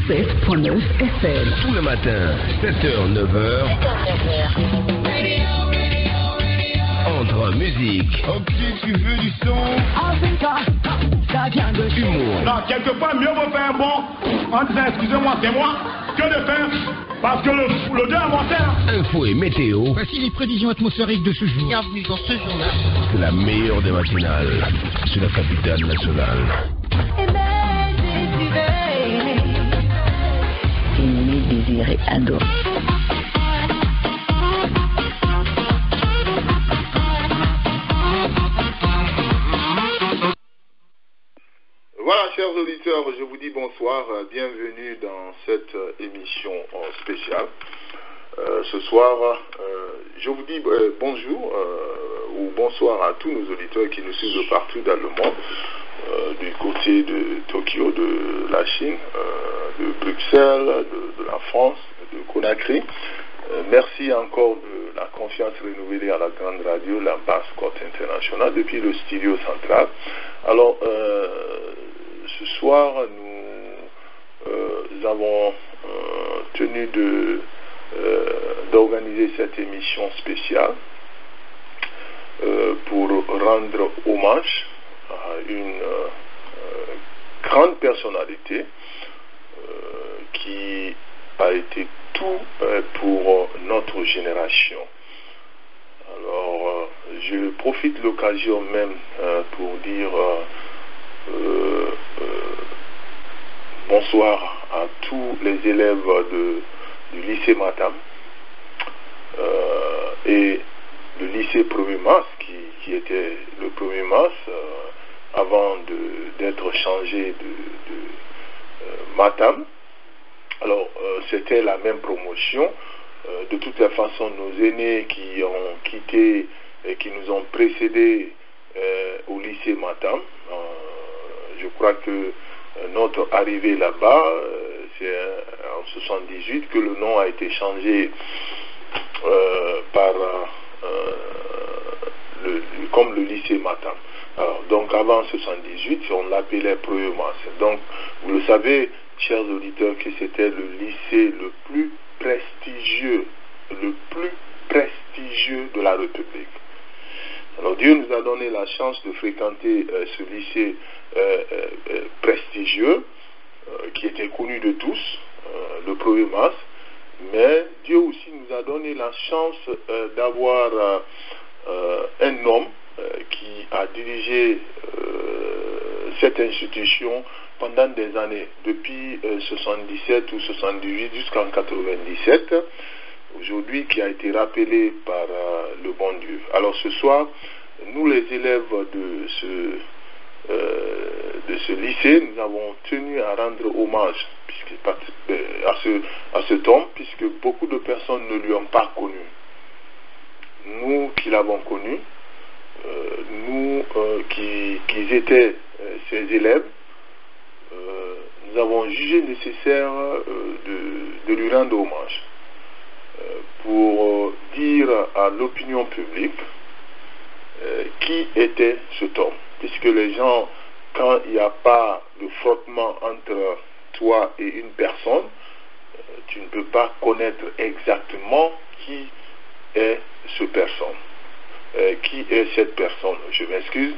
107.9 FM. Tout le matin, 7h, 9h. Entre musique. Ok, tu veux du son. Humour. Non, quelque part, mieux vaut faire bon en disant excusez-moi, c'est moi, que de faire. Parce que le deux a monté. Info et météo. Voici les prévisions atmosphériques de ce jour. Bienvenue dans ce jour-là. C'est la meilleure des matinales. C'est la capitale nationale. Aimer, désirer, adorer. Voilà, chers auditeurs, je vous dis bonsoir, bienvenue dans cette émission spéciale. Ce soir, je vous dis bonjour ou bonsoir à tous nos auditeurs qui nous suivent de partout dans le monde, du côté de Tokyo, de la Chine, de Bruxelles, de la France, de Conakry. Merci encore de la confiance renouvelée à la grande radio, la Basse Côte Internationale, depuis le studio central. Alors, ce soir, nous avons tenu d'organiser cette émission spéciale pour rendre hommage à une grande personnalité qui a été tout pour notre génération. Alors, je profite de l'occasion même pour dire bonsoir à tous les élèves du lycée Matam et le lycée 1er mars qui était le 1er mars avant d'être changé de Matam. Alors c'était la même promotion. De toute la façon, nos aînés qui ont quitté et qui nous ont précédés au lycée Matam, je crois que notre arrivée là-bas, c'est en 78 que le nom a été changé comme le lycée Matam. Alors, donc avant 78, on l'appelait 1er mars. Donc, vous le savez, chers auditeurs, que c'était le lycée le plus prestigieux de la République. Alors Dieu nous a donné la chance de fréquenter ce lycée prestigieux qui était connu de tous, le 1er mars, mais Dieu aussi nous a donné la chance d'avoir un homme qui a dirigé cette institution pendant des années, depuis 77 ou 78 jusqu'en 97, aujourd'hui qui a été rappelé par le bon Dieu. Alors ce soir, nous les élèves de ce lycée, nous avons tenu à rendre hommage à cet homme, puisque beaucoup de personnes ne lui ont pas connu. Nous qui l'avons connu, nous qui étaient ses élèves, nous avons jugé nécessaire de lui rendre hommage pour dire à l'opinion publique qui était cet homme. Puisque les gens, quand il n'y a pas de frottement entre toi et une personne, tu ne peux pas connaître exactement qui est cette personne. Qui est cette personne? Je m'excuse.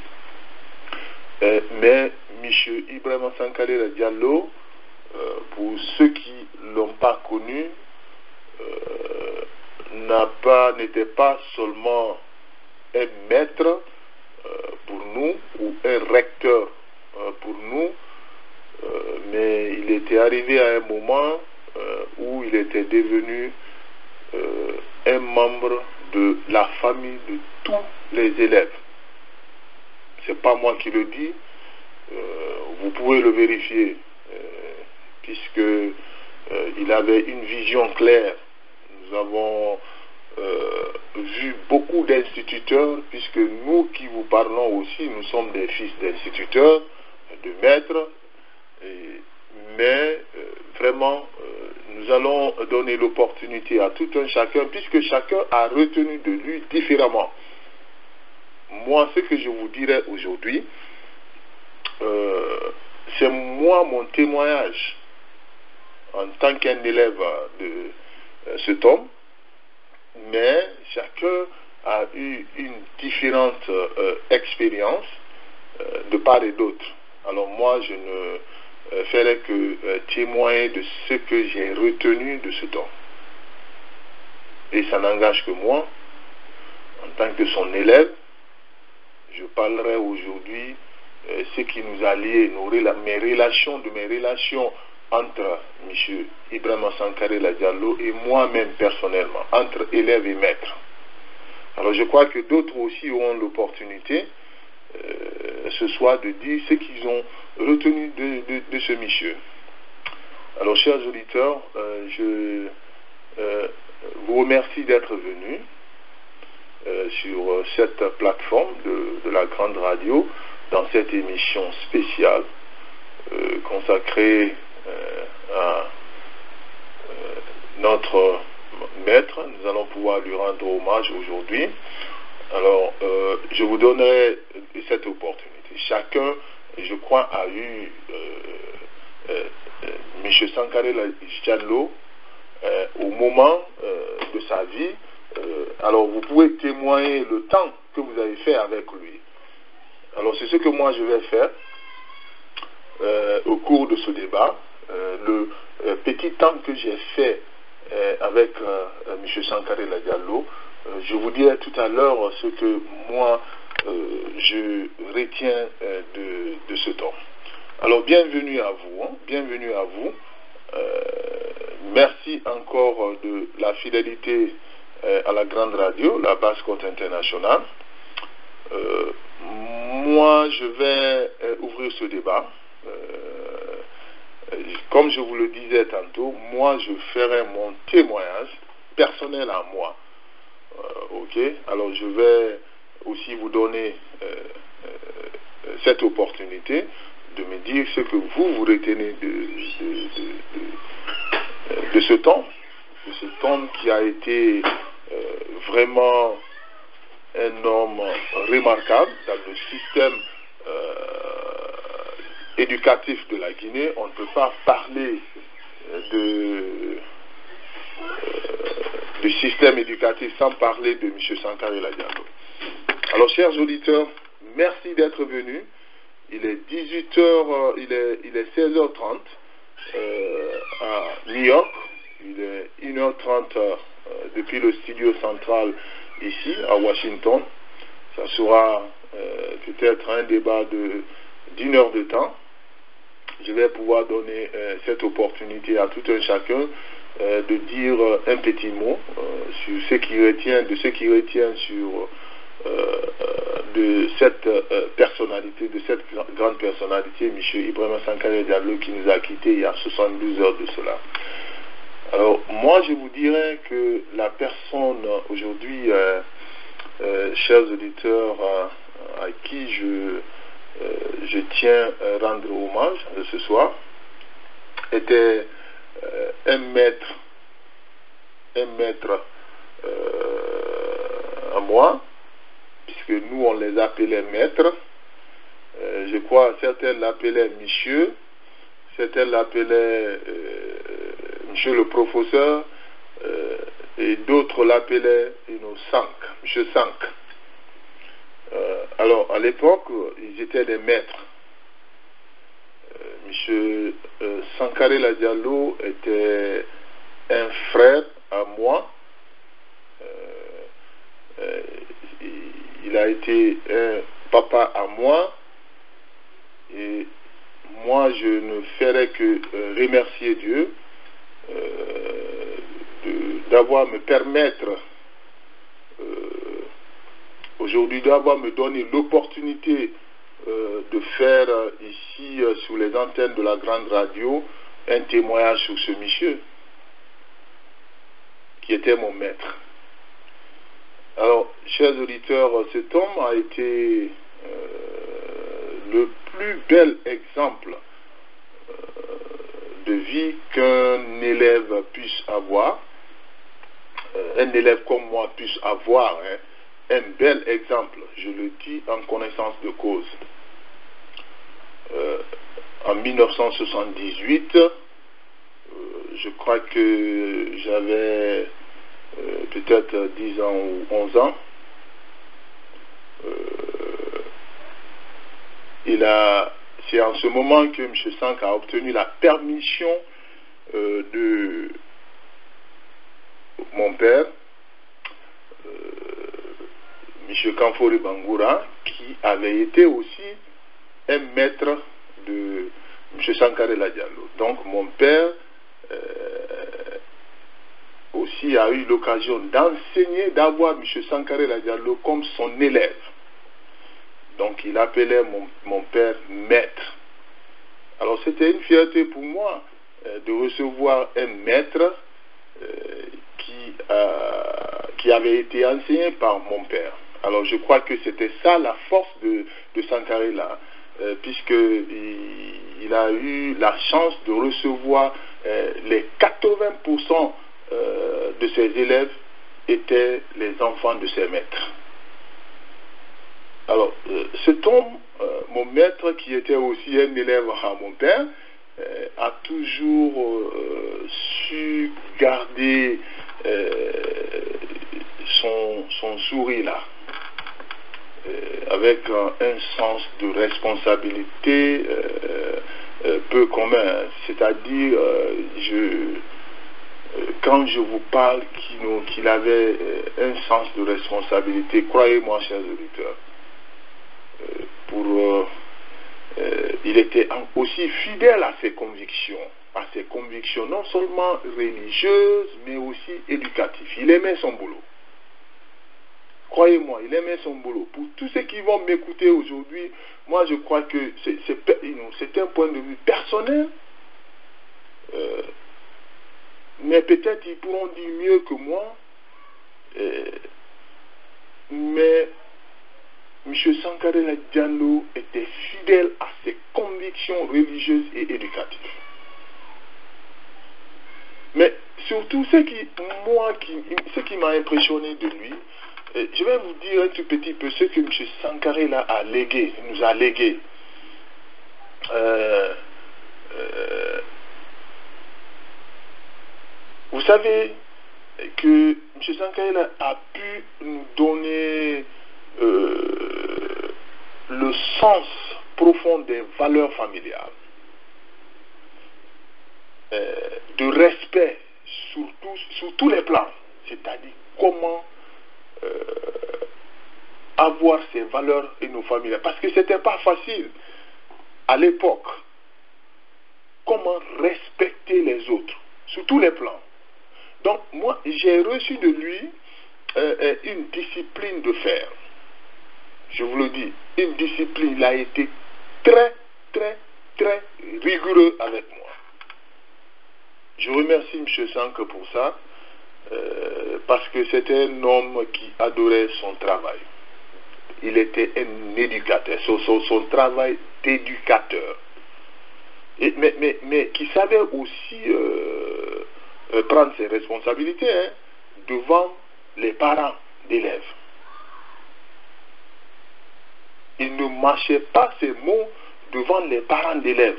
Mais M. Ibrahima Sankara Diallo, pour ceux qui ne l'ont pas connu, n'était pas seulement un maître pour nous ou un recteur pour nous, mais il était arrivé à un moment où il était devenu un membre de la famille de tous les élèves. C'est pas moi qui le dis, vous pouvez le vérifier, puisque il avait une vision claire. Nous avons vu beaucoup d'instituteurs, puisque nous qui vous parlons aussi, nous sommes des fils d'instituteurs, de maîtres, mais vraiment, nous allons donner l'opportunité à tout un chacun, puisque chacun a retenu de lui différemment. Moi, ce que je vous dirai aujourd'hui, c'est moi mon témoignage. en tant qu'un élève de cet homme, mais chacun a eu une différente expérience de part et d'autre. Alors moi, je ne ferai que témoigner de ce que j'ai retenu de cet homme. Et ça n'engage que moi, en tant que son élève. Je parlerai aujourd'hui ce qui nous a liés, mes relations entre M. Ibrahima Sankaré Diallo et moi-même personnellement, entre élèves et maîtres. Alors je crois que d'autres aussi auront l'opportunité ce soir de dire ce qu'ils ont retenu de ce monsieur. Alors chers auditeurs, je vous remercie d'être venus sur cette plateforme de la Grande Radio dans cette émission spéciale consacrée à notre maître. Nous allons pouvoir lui rendre hommage aujourd'hui. Alors, je vous donnerai cette opportunité. Chacun, je crois, a eu M. Sankaré Diallo au moment de sa vie. Alors, vous pouvez témoigner le temps que vous avez fait avec lui. Alors, c'est ce que moi je vais faire au cours de ce débat. Le petit temps que j'ai fait avec M. Sankaré Diallo, je vous dirai tout à l'heure ce que moi je retiens de ce temps. Alors, bienvenue à vous. Bienvenue à vous. Merci encore de la fidélité à la Grande Radio, la Basse-Côte internationale. Moi, je vais ouvrir ce débat. Comme je vous le disais tantôt, moi, je ferai mon témoignage personnel à moi. Ok? Alors, je vais aussi vous donner cette opportunité de me dire ce que vous retenez de cet homme qui a été vraiment un homme remarquable dans le système éducatif de la Guinée. On ne peut pas parler du système éducatif sans parler de M. Sankaré Diallo. Alors, chers auditeurs, merci d'être venus. Il est 18h, il est 16h30 à New York. Il est 1h30 depuis le studio central ici à Washington. Ça sera peut-être un débat d'1 heure de temps. Je vais pouvoir donner cette opportunité à tout un chacun de dire un petit mot sur ce qui retient sur de cette personnalité, de cette grande personnalité, M. Ibrahima Sankaré Diallo, qui nous a quittés il y a 72 heures de cela. Alors, moi, je vous dirais que la personne aujourd'hui, chers auditeurs, à qui je tiens à rendre hommage ce soir, était un maître à moi, puisque nous, on les appelait maîtres. Je crois certains l'appelaient monsieur, certains l'appelaient monsieur le professeur, et d'autres l'appelaient monsieur Sank. Alors, à l'époque, ils étaient des maîtres. Monsieur Sankaré Diallo était un frère à moi. Il a été un papa à moi. Et moi, je ne ferai que remercier Dieu d'avoir me permettre aujourd'hui, d'avoir me donné l'opportunité de faire ici sur les antennes de la Grande Radio un témoignage sur ce monsieur qui était mon maître. Alors, chers auditeurs, cet homme a été le plus bel exemple de vie qu'un élève puisse avoir, un élève comme moi puisse avoir, un bel exemple, je le dis en connaissance de cause. En 1978, je crois que j'avais peut-être 10 ans ou 11 ans. C'est en ce moment que M. Sank a obtenu la permission de mon père, M. Kamfori Bangoura, qui avait été aussi un maître de M. Sankarela Diallo. Donc mon père aussi a eu l'occasion d'enseigner, d'avoir M. Sankarela Diallo comme son élève. Donc il appelait mon père maître. Alors c'était une fierté pour moi de recevoir un maître qui avait été enseigné par mon père. Alors je crois que c'était ça la force de Sankarela, puisqu'il a eu la chance de recevoir les 80% de ses élèves étaient les enfants de ses maîtres. Alors, cet homme, mon maître, qui était aussi un élève à mon père, a toujours su garder son sourire là, avec un sens de responsabilité peu commun. C'est-à-dire, quand je vous parle qu'il avait un sens de responsabilité, croyez-moi, chers auditeurs, il était aussi fidèle à ses convictions non seulement religieuses, mais aussi éducatives. Il aimait son boulot. Croyez-moi, il aimait son boulot. Pour tous ceux qui vont m'écouter aujourd'hui, moi je crois que c'est un point de vue personnel, mais peut-être ils pourront dire mieux que moi, mais M. Sankarela Diallo était fidèle à ses convictions religieuses et éducatives. Mais surtout, ce qui m'a impressionné de lui, je vais vous dire un tout petit peu ce que M. Sankarela nous a légué. Vous savez que M. Sankarela a pu nous donner le sens profond des valeurs familiales, de respect sur tous les plans, c'est-à-dire comment avoir ces valeurs et nos familles, parce que c'était pas facile à l'époque, comment respecter les autres sur tous les plans. Donc moi j'ai reçu de lui une discipline de fer. Je vous le dis, une discipline. Il a été très, très, très rigoureux avec moi. Je remercie M. Sank pour ça, parce que c'était un homme qui adorait son travail. Il était un éducateur, son travail d'éducateur. Mais qui savait aussi prendre ses responsabilités devant les parents d'élèves. Il ne mâchait pas ses mots devant les parents d'élèves.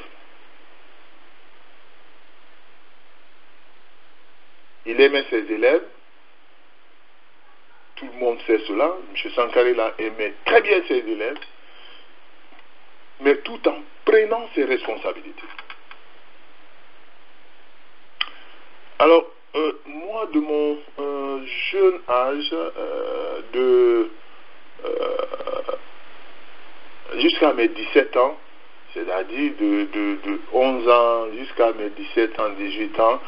Il aimait ses élèves. Tout le monde sait cela. M. Sankarela aimait très bien ses élèves, mais tout en prenant ses responsabilités. Alors, moi, de mon jeune âge, jusqu'à mes 17 ans, c'est-à-dire de 11 ans jusqu'à mes 17 ans, 18 ans,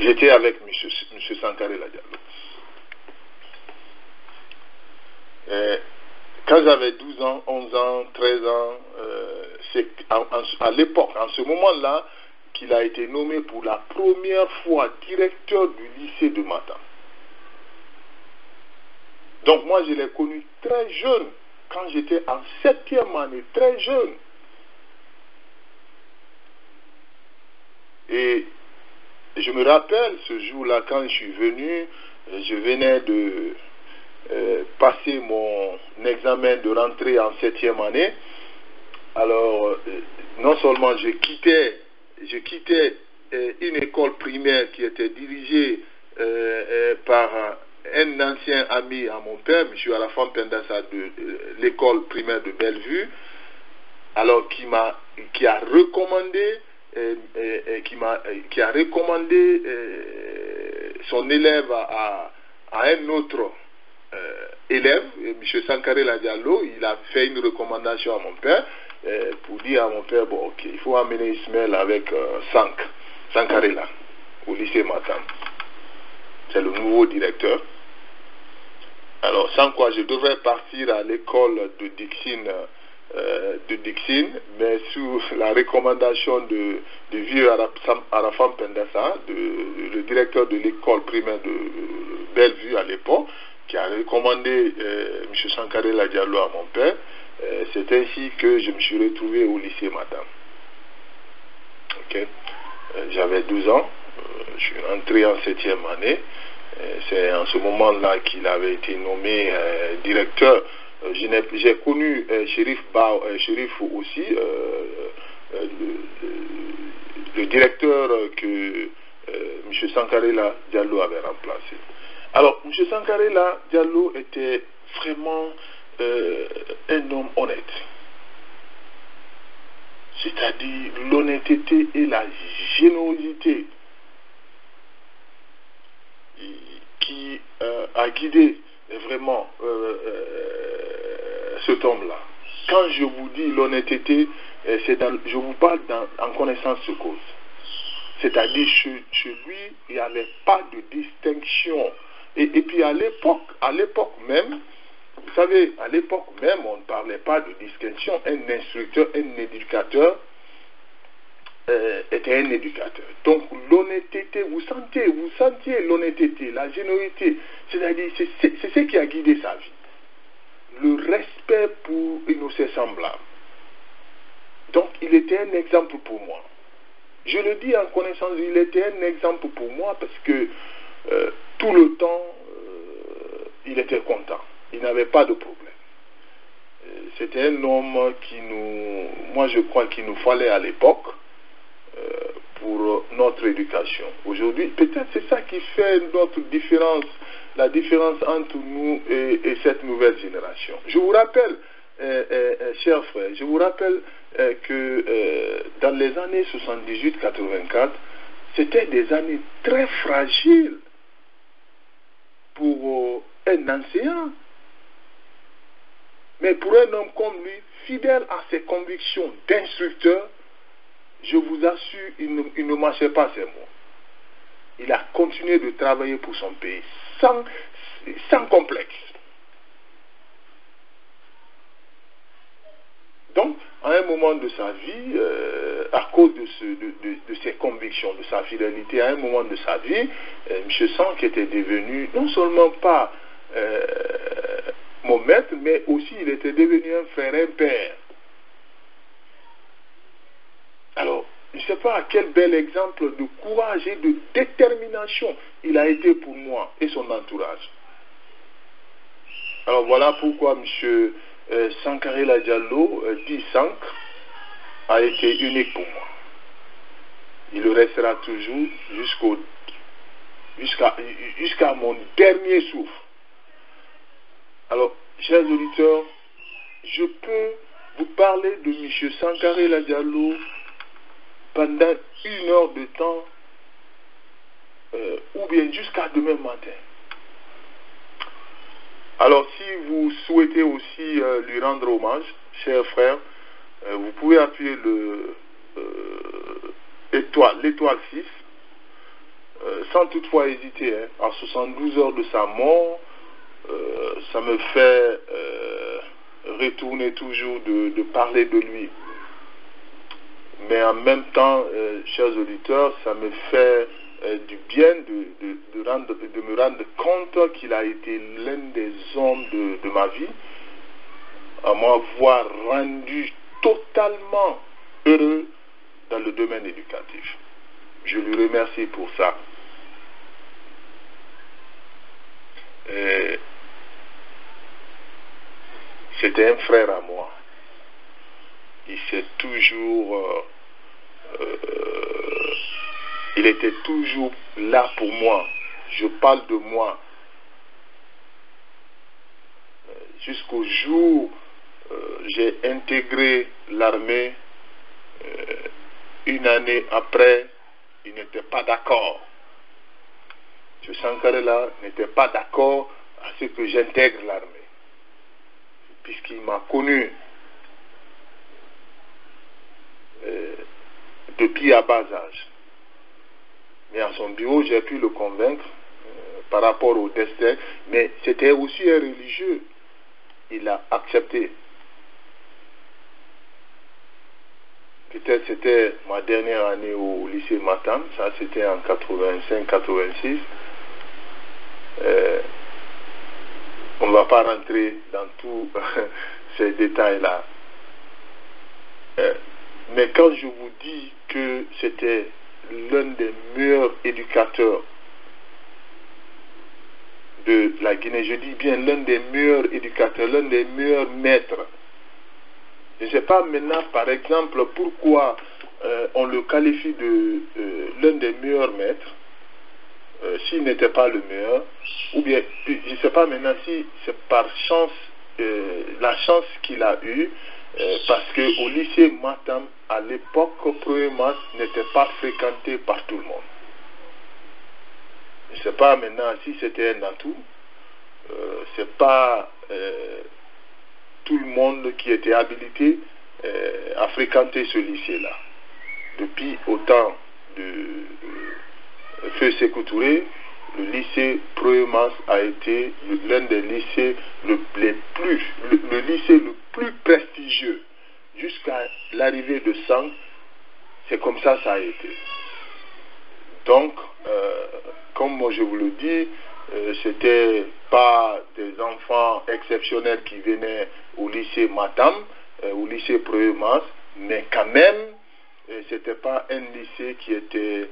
j'étais avec M. Sankarela Diallo. Quand j'avais 12 ans, 11 ans, 13 ans, c'est à l'époque, en ce moment-là, qu'il a été nommé pour la première fois directeur du lycée de Matam. Donc moi, je l'ai connu très jeune, quand j'étais en 7e année, très jeune. Et je me rappelle ce jour-là, quand je suis venu, je venais de passer mon examen de rentrée en 7e année. Alors, non seulement je quittais une école primaire qui était dirigée par un ancien ami à mon père, M. Arafam Pendassa, de l'école primaire de Bellevue, alors qui a recommandé son élève à un autre élève, M. Sankarela Diallo. Il a fait une recommandation à mon père pour dire à mon père, bon, ok, il faut amener Ismaël avec Sankarela au lycée Matam. C'est le nouveau directeur. Alors, sans quoi je devrais partir à l'école de Dixine, mais sous la recommandation de vieux Arafam Pendassa, le directeur de l'école primaire de Bellevue à l'époque, qui a recommandé M. Sankarela Diallo à mon père. C'est ainsi que je me suis retrouvé au lycée Matam. Okay. J'avais 12 ans, je suis entré en 7e année. C'est en ce moment-là qu'il avait été nommé directeur. J'ai connu Chérif aussi, le directeur que M. Sankarela Diallo avait remplacé. Alors, M. Sankarela Diallo était vraiment un homme honnête. C'est-à-dire l'honnêteté et la générosité qui a guidé vraiment cet homme-là. Quand je vous dis l'honnêteté, je vous parle en connaissance de cause. C'est-à-dire chez lui, il n'y avait pas de distinction. Et puis à l'époque même, vous savez, à l'époque même, on ne parlait pas de distinction. Un instructeur, un éducateur était un éducateur. Donc l'honnêteté, vous sentiez l'honnêteté, la générosité, c'est-à-dire c'est ce qui a guidé sa vie. Le respect pour ses semblables. Donc il était un exemple pour moi. Je le dis en connaissance, il était un exemple pour moi parce que tout le temps, il était content. Il n'avait pas de problème. C'était un homme moi je crois qu'il nous fallait à l'époque pour notre éducation. Aujourd'hui, peut-être c'est ça qui fait notre différence, la différence entre nous et cette nouvelle génération. Je vous rappelle, chers frères, je vous rappelle que dans les années 78-84, c'était des années très fragiles pour un enseignant. Mais pour un homme comme lui, fidèle à ses convictions d'instructeur, je vous assure, il ne marchait pas ses mots. Il a continué de travailler pour son pays sans complexe. Donc, à un moment de sa vie, à cause de ses convictions, de sa fidélité, à un moment de sa vie, M. Sank était devenu non seulement pas mon maître, mais aussi il était devenu un frère, un père. Alors, je ne sais pas quel bel exemple de courage et de détermination il a été pour moi et son entourage. Alors voilà pourquoi M. Sankarela Diallo, dit Sank, a été unique pour moi. Il le restera toujours jusqu'à mon dernier souffle. Alors, chers auditeurs, je peux vous parler de M. Sankarela Diallo pendant 1 heure de temps ou bien jusqu'à demain matin. Alors, si vous souhaitez aussi lui rendre hommage, chers frères, vous pouvez appuyer l'étoile 6, sans toutefois hésiter, à 72 heures de sa mort. Ça me fait retourner toujours de parler de lui. Mais en même temps, chers auditeurs, ça me fait du bien de me rendre compte qu'il a été l'un des hommes de ma vie, à m'avoir rendu totalement heureux dans le domaine éducatif. Je lui remercie pour ça. C'était un frère à moi. il était toujours là pour moi. Je parle de moi. Jusqu'au jour j'ai intégré l'armée, une année après, il n'était pas d'accord. M. Sankara là n'était pas d'accord à ce que j'intègre l'armée, puisqu'il m'a connu depuis à bas âge. Mais à son bureau, j'ai pu le convaincre par rapport au destin, mais c'était aussi un religieux. Il a accepté. Peut-être c'était ma dernière année au lycée Matam, ça c'était en 85-86. On ne va pas rentrer dans tous ces détails-là. Mais quand je vous dis que c'était l'un des meilleurs éducateurs de la Guinée, je dis bien l'un des meilleurs éducateurs, l'un des meilleurs maîtres. Je ne sais pas maintenant, par exemple, pourquoi on le qualifie de l'un des meilleurs maîtres, s'il n'était pas le meilleur, ou bien, je ne sais pas maintenant si c'est par chance, la chance qu'il a eue, parce qu'au lycée Matam, à l'époque, Premier Mas n'était pas fréquenté par tout le monde. Je ne sais pas maintenant si c'était un atout, c'est pas tout le monde qui était habilité à fréquenter ce lycée-là. Depuis au temps de Feu Sékou Touré, le lycée Premier Mas a été l'un des lycées le lycée le plus prestigieux. Jusqu'à l'arrivée de Sang, c'est comme ça a été. Donc, comme moi je vous le dis, c'était pas des enfants exceptionnels qui venaient au lycée Matam, au lycée Premier Mas, mais quand même, c'était pas un lycée qui était...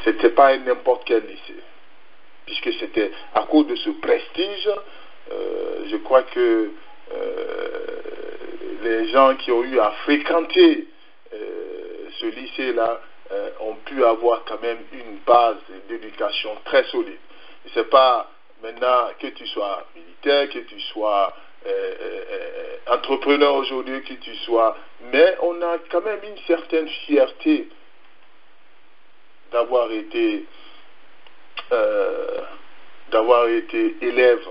c'était pas n'importe quel lycée, puisque c'était à cause de ce prestige. Je crois que les gens qui ont eu à fréquenter ce lycée-là ont pu avoir quand même une base d'éducation très solide. Ce n'est pas maintenant que tu sois militaire, que tu sois entrepreneur aujourd'hui, que tu sois... Mais on a quand même une certaine fierté d'avoir été élève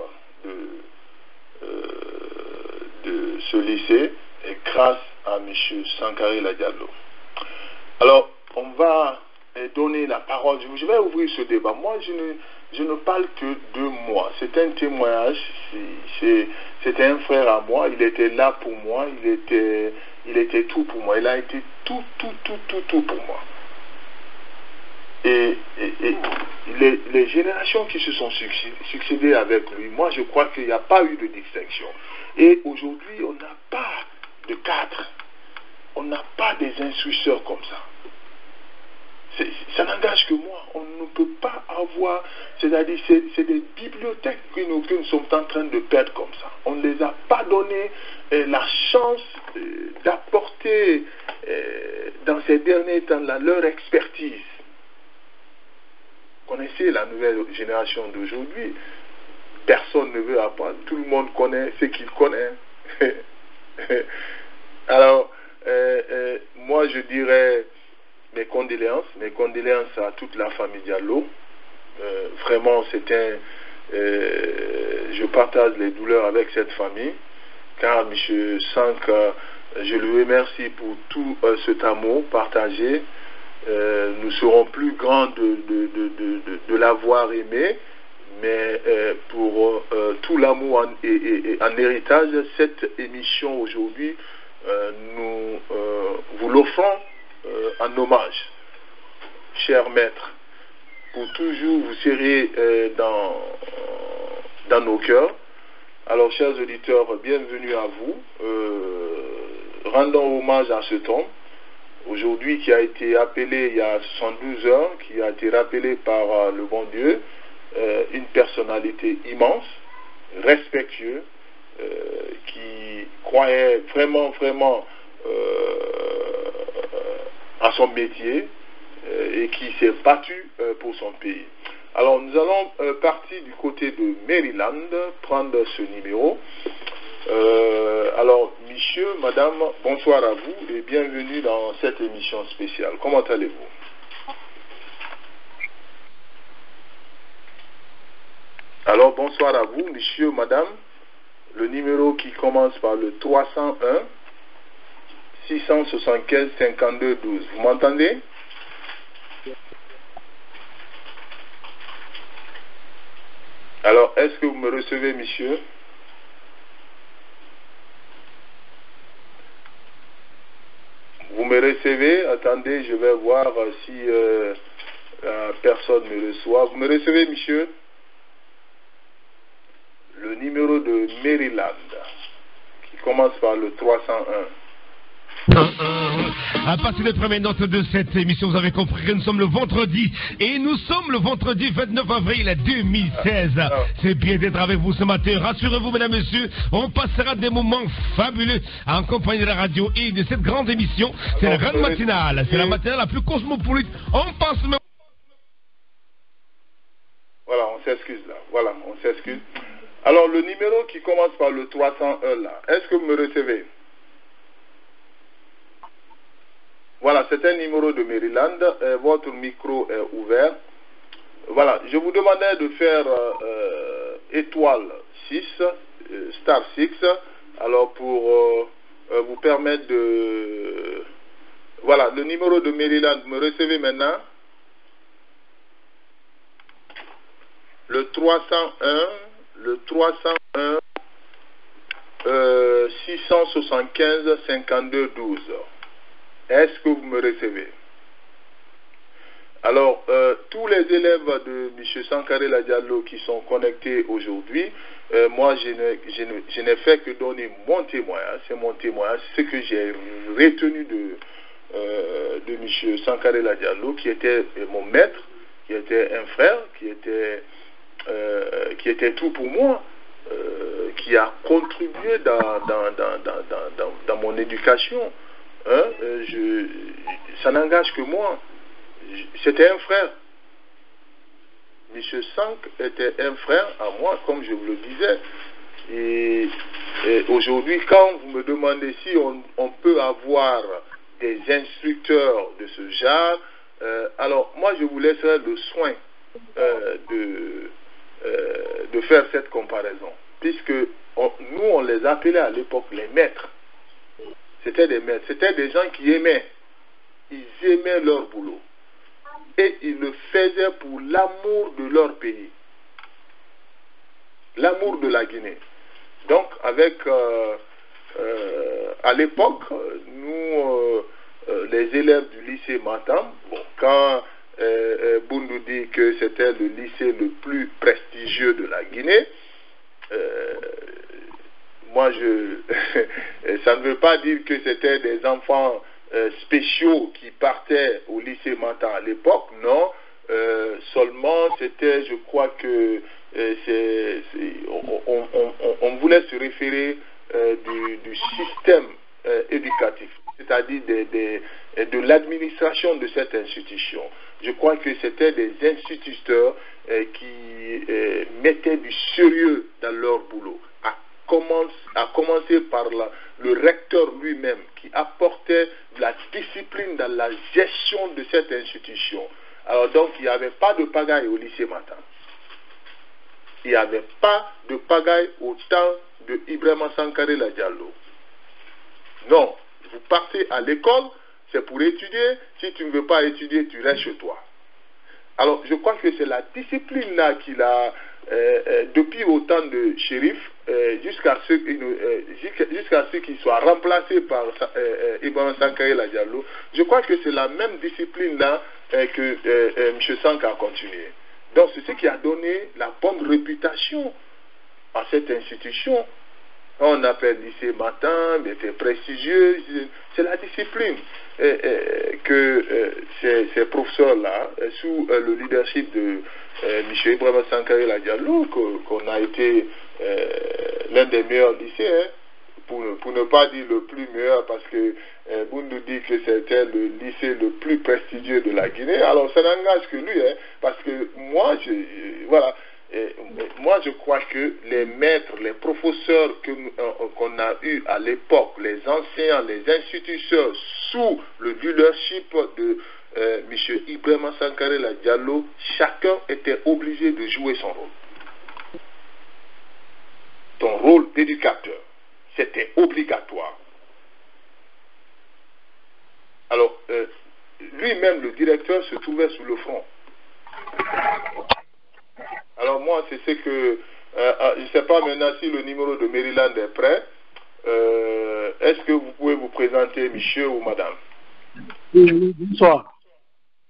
de ce lycée, et grâce à M. Sankara Diallo. Alors, on va donner la parole. Je vais ouvrir ce débat. Moi, je ne parle que de moi. C'est un témoignage. C'était un frère à moi. Il était là pour moi. Il était tout pour moi. Il a été tout pour moi. Et les générations qui se sont succédées avec lui, moi je crois qu'il n'y a pas eu de distinction. Et aujourd'hui, on n'a pas de cadre, on n'a pas des instructeurs comme ça. Ça n'engage que moi. On ne peut pas avoir, c'est-à-dire c'est des bibliothèques que nous sommes en train de perdre comme ça. On ne les a pas donné la chance d'apporter dans ces derniers temps-là leur expertise. Connaissez la nouvelle génération d'aujourd'hui, personne ne veut apprendre, tout le monde connaît ce qu'il connaît. Alors, moi je dirais mes condoléances à toute la famille Diallo. Vraiment, je partage les douleurs avec cette famille, car M. Sank, je le remercie pour tout cet amour partagé. Nous serons plus grands de l'avoir aimé, mais pour tout l'amour en héritage, cette émission aujourd'hui, nous vous l'offrons en hommage. Cher maître, pour toujours vous serez dans nos cœurs. Alors, chers auditeurs, bienvenue à vous. Rendons hommage à cet homme aujourd'hui qui a été appelé il y a 72 heures, qui a été rappelé par le bon Dieu, une personnalité immense, respectueuse, croyait vraiment à son métier et qui s'est battu pour son pays. Alors nous allons partir du côté de Maryland, prendre ce numéro. Alors monsieur, madame, bonsoir à vous et bienvenue dans cette émission spéciale. Comment allez-vous? Alors bonsoir à vous, monsieur, madame. Le numéro qui commence par le 301 675 52 12. Vous m'entendez? Alors, est-ce que vous me recevez, monsieur? Vous me recevez? Attendez, je vais voir si la personne me reçoit. Vous me recevez, monsieur? Le numéro de Maryland, qui commence par le 301. À partir des premières notes de cette émission, vous avez compris que nous sommes le vendredi. Et nous sommes le vendredi 29 avril 2016. C'est bien d'être avec vous ce matin. Rassurez-vous, mesdames et messieurs, on passera des moments fabuleux en compagnie de la radio et de cette grande émission. C'est la grande matinale. C'est la matinale la plus cosmopolite. On passe... Voilà, on s'excuse là. Voilà, on s'excuse. Alors, le numéro qui commence par le 301 là, est-ce que vous me recevez? Voilà, c'est un numéro de Maryland. Votre micro est ouvert. Voilà, je vous demandais de faire étoile 6, star 6, alors pour vous permettre de... Voilà, le numéro de Maryland, vous me recevez maintenant? Le 301... Le 301 675 52 12. Est-ce que vous me recevez? Alors, tous les élèves de M. Sankaré Diallo qui sont connectés aujourd'hui, moi, je n'ai fait que donner mon témoignage. C'est mon témoignage, ce que j'ai retenu de M. Sankaré Diallo, qui était mon maître, qui était un frère, qui était tout pour moi, qui a contribué dans mon éducation. Hein, ça n'engage que moi. C'était un frère. Monsieur Sank était un frère à moi, comme je vous le disais. Et aujourd'hui, quand vous me demandez si on peut avoir des instructeurs de ce genre, alors moi je vous laisserai le soin de faire cette comparaison, puisque nous on les appelait à l'époque les maîtres. C'était des maîtres, c'était des gens qui aimaient, ils aimaient leur boulot et ils le faisaient pour l'amour de leur pays, l'amour de la Guinée. Donc avec à l'époque, nous les élèves du lycée Matam, bon, quand Boundou dit que c'était le lycée le plus prestigieux de la Guinée, moi ça ne veut pas dire que c'était des enfants spéciaux qui partaient au lycée Matam à l'époque, non, seulement c'était, je crois que on voulait se référer du système éducatif, c'est-à-dire de l'administration de cette institution. Je crois que c'était des instituteurs qui mettaient du sérieux dans leur boulot, à commencer par le recteur lui-même, qui apportait de la discipline dans la gestion de cette institution. Alors donc, il n'y avait pas de pagaille au lycée Matam. Il n'y avait pas de pagaille au temps de Ibrahima Sankaré Diallo. Non, vous partez à l'école, c'est pour étudier. Si tu ne veux pas étudier, tu restes chez toi. Alors, je crois que c'est la discipline là qu'il a, depuis au temps de shérif, jusqu'à ce qu'il soit remplacé par Ibrahima Sankaré Diallo. Je crois que c'est la même discipline là que M. Sank a continué. Donc, c'est ce qui a donné la bonne réputation à cette institution. On appelle lycée Matam, mais c'est prestigieux, c'est la discipline que ces professeurs-là, sous le leadership de M. Ibrahima Sankaré Diallo, qu'on a été l'un des meilleurs lycéens, pour ne pas dire le plus meilleur, parce que Boundou dit que c'était le lycée le plus prestigieux de la Guinée. Alors ça n'engage que lui, hein, parce que moi, moi je crois que les maîtres, les professeurs qu'on a eus à l'époque, les enseignants, les instituteurs, sous le leadership de M. Ibrahima Sankaré Diallo, chacun était obligé de jouer son rôle. Ton rôle d'éducateur, c'était obligatoire. Alors, lui-même, le directeur, se trouvait sous le front. Alors moi, c'est ce que... je ne sais pas maintenant si le numéro de Maryland est prêt. Est-ce que vous pouvez vous présenter, monsieur ou madame? Oui, bonsoir.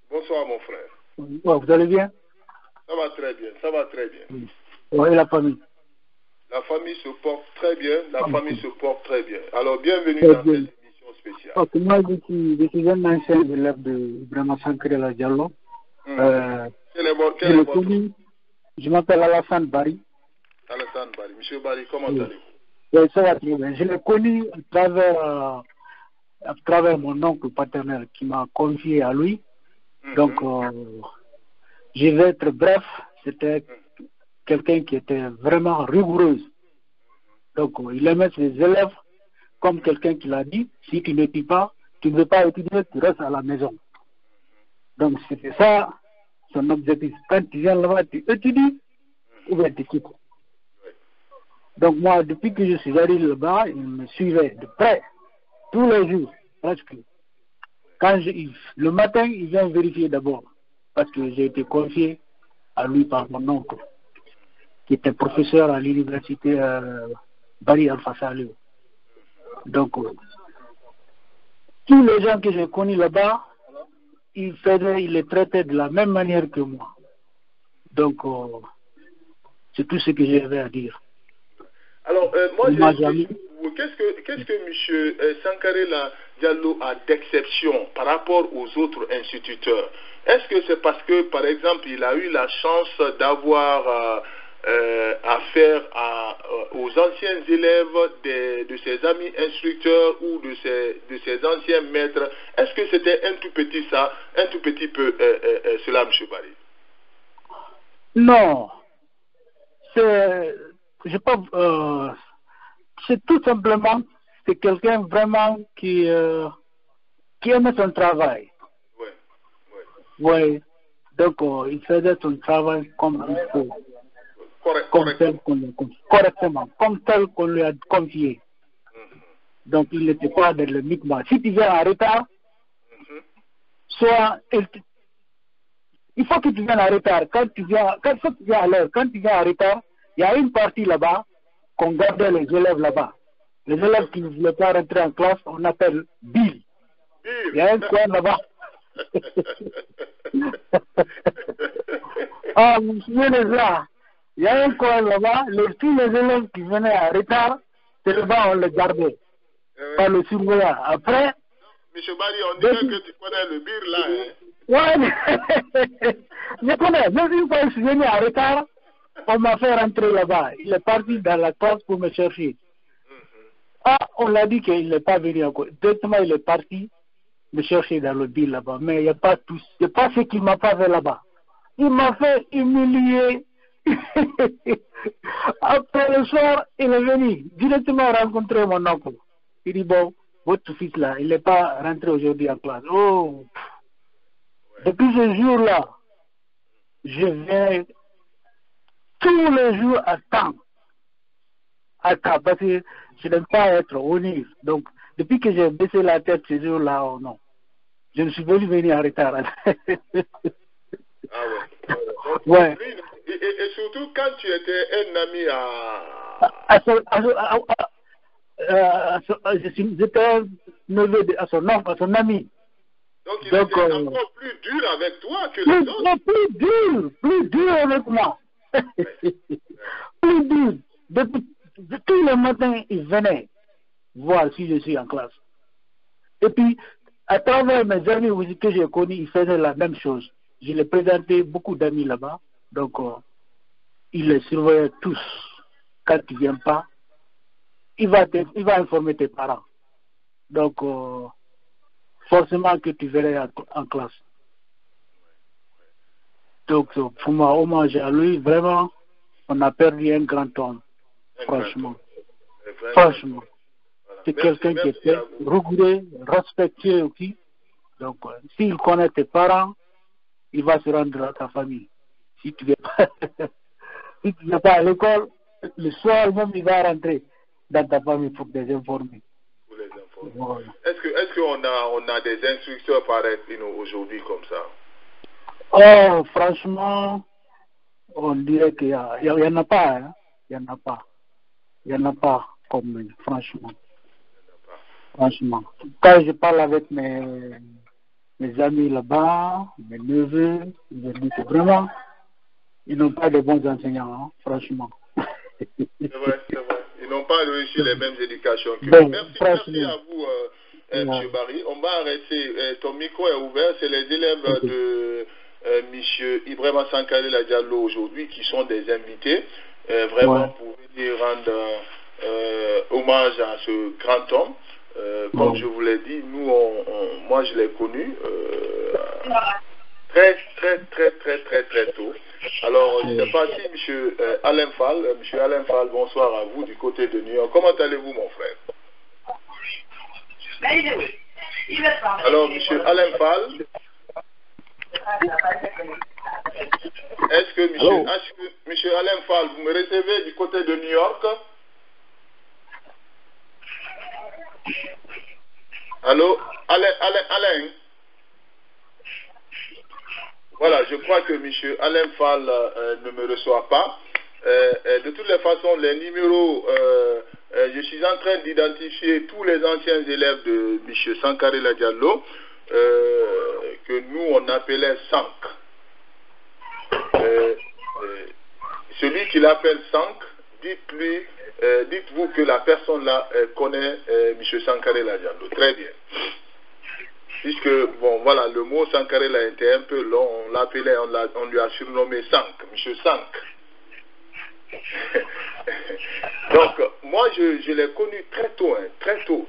Bonsoir, mon frère. Ouais, vous allez bien? Ça va très bien, ça va très bien. Oui. Ouais, et la famille? La famille se porte très bien, famille se porte très bien. Alors, bienvenue dans cette émission spéciale. Ok, moi, je suis un ancien élève de Ibrahima Sankaré Diallo. Je m'appelle Alassane Bari. Alassane Bari. Monsieur Bari, comment allez-vous? Oui, ça va très bien. Je l'ai connu à travers mon oncle paternel qui m'a confié à lui. Donc, je vais être bref. C'était quelqu'un qui était vraiment rigoureux. Donc, il aimait ses élèves comme quelqu'un qui l'a dit. Si tu n'étudies pas, tu ne veux pas étudier, tu restes à la maison. Donc, c'était ça son objectif. Quand tu viens là-bas, tu étudies ou bien tu quittes. Donc, moi, depuis que je suis arrivé là-bas, il me suivait de près, tous les jours, presque. Le matin, il vient vérifier d'abord, parce que j'ai été confié à lui par mon oncle, qui était professeur à l'université Bari Alpha Saleh. Donc, tous les gens que j'ai connus là-bas, il les traitait de la même manière que moi. Donc, c'est tout ce que j'avais à dire. Alors, moi, qu'est-ce que M. Sankaré Diallo a d'exception par rapport aux autres instituteurs? Est-ce que c'est parce que, par exemple, il a eu la chance d'avoir affaire aux anciens élèves de ses amis instructeurs ou de ses anciens maîtres? Est-ce que c'était un tout petit peu cela, M. Bari? Non. C'est tout simplement, c'est quelqu'un vraiment qui aimait son travail. Oui. Donc, il faisait son travail comme il faut. Correctement, comme tel qu'on lui a confié. Donc, il n'était pas dans le micmac. Si tu viens en retard, il faut que tu viennes en retard. Quand tu viens à l'heure, quand tu viens en retard, il y a une partie là-bas qu'on gardait les élèves là-bas. Les élèves qui ne voulaient pas rentrer en classe, on appelle Bill. Il y a un coin là-bas. Ah, vous vous souvenez de ça? Il y a un coin là-bas, tous les élèves qui venaient en retard, c'est là-bas on les gardait. Par le surveillant. Après. Monsieur Bari, on dirait que tu connais le bir là. Hein? Ouais, je connais. Même une fois, je suis venu en retard, on m'a fait rentrer là-bas. Il est parti dans la classe pour me chercher. Ah, on l'a dit qu'il n'est pas venu encore. Directement, il est parti me chercher dans le bir là-bas. Mais il n'y a pas tout. Il n'y a pas ce qu'il m'a pas fait là-bas. Il m'a fait humilier. Après le soir, il est venu directement rencontrer mon oncle. Il dit, bon, votre fils là, il n'est pas rentré aujourd'hui en classe. Oh, depuis ce jour-là, je viens tous les jours à temps, parce que je n'aime pas être honnête. Donc, depuis que j'ai baissé la tête ce jour-là, oh non, je ne suis venu venir en retard. Ah ouais. Ouais. Et surtout quand tu étais un ami j'étais neveu à son ami. Donc il était encore plus dur avec toi que les autres. Plus dur avec moi. Plus dur. Tous les matins, il venait voir si je suis en classe. Et puis, à travers mes amis aussi que j'ai connus, ils faisaient la même chose. Je les présentais beaucoup d'amis là-bas. Donc, ils les surveillaient tous. Quand tu ne viens pas, il va informer tes parents. Donc, forcément que tu verrais en classe. Donc, pour moi, hommage à lui, vraiment, on a perdu un grand homme. Franchement. Franchement. C'est quelqu'un qui était rigoureux, respectueux aussi. Donc, s'il connaît tes parents, il va se rendre à ta famille. Si tu n'es pas, si tu n'es pas à l'école, le soir même, il va rentrer dans ta famille pour les informer. Pour les informer. Voilà. Est-ce qu'on a des instructeurs pareils aujourd'hui comme ça? Oh, franchement, on dirait qu'il y en a pas. Hein. Il n'y en a pas. Il n'y en a pas comme lui, franchement. Franchement. Quand je parle avec mes amis là-bas, mes neveux, ils me disent que vraiment, ils n'ont pas de bons enseignants, hein, franchement. C'est vrai, c'est vrai. Ils n'ont pas réussi les mêmes éducations que bon, nous. Merci à vous, M. Barry. On va arrêter. Ton micro est ouvert. C'est les élèves de M. Ibrahima Sankare Diallo aujourd'hui qui sont des invités. Vraiment pour venir rendre hommage à ce grand homme. Comme je vous l'ai dit, nous, moi je l'ai connu très tôt. Alors, je ne sais pas si M. Alain Fall, bonsoir à vous du côté de New York. Comment allez-vous, mon frère? Alors, M. Alain Fall, est-ce que M. Alain Fall, vous me recevez du côté de New York? Allô, Alain. Voilà, je crois que M. Alain Fall ne me reçoit pas. De toutes les façons, les numéros, je suis en train d'identifier tous les anciens élèves de M. Sankare Diallo, que nous on appelait Sank. Celui qui l'appelle Sank, dites-vous que la personne là connaît M. Sankare Diallo. Très bien. Puisque, bon, voilà, le mot Sankare là était un peu long, on l'appelait, on lui a surnommé Sank, M. Sank. Donc, moi, je l'ai connu très tôt, hein, très tôt.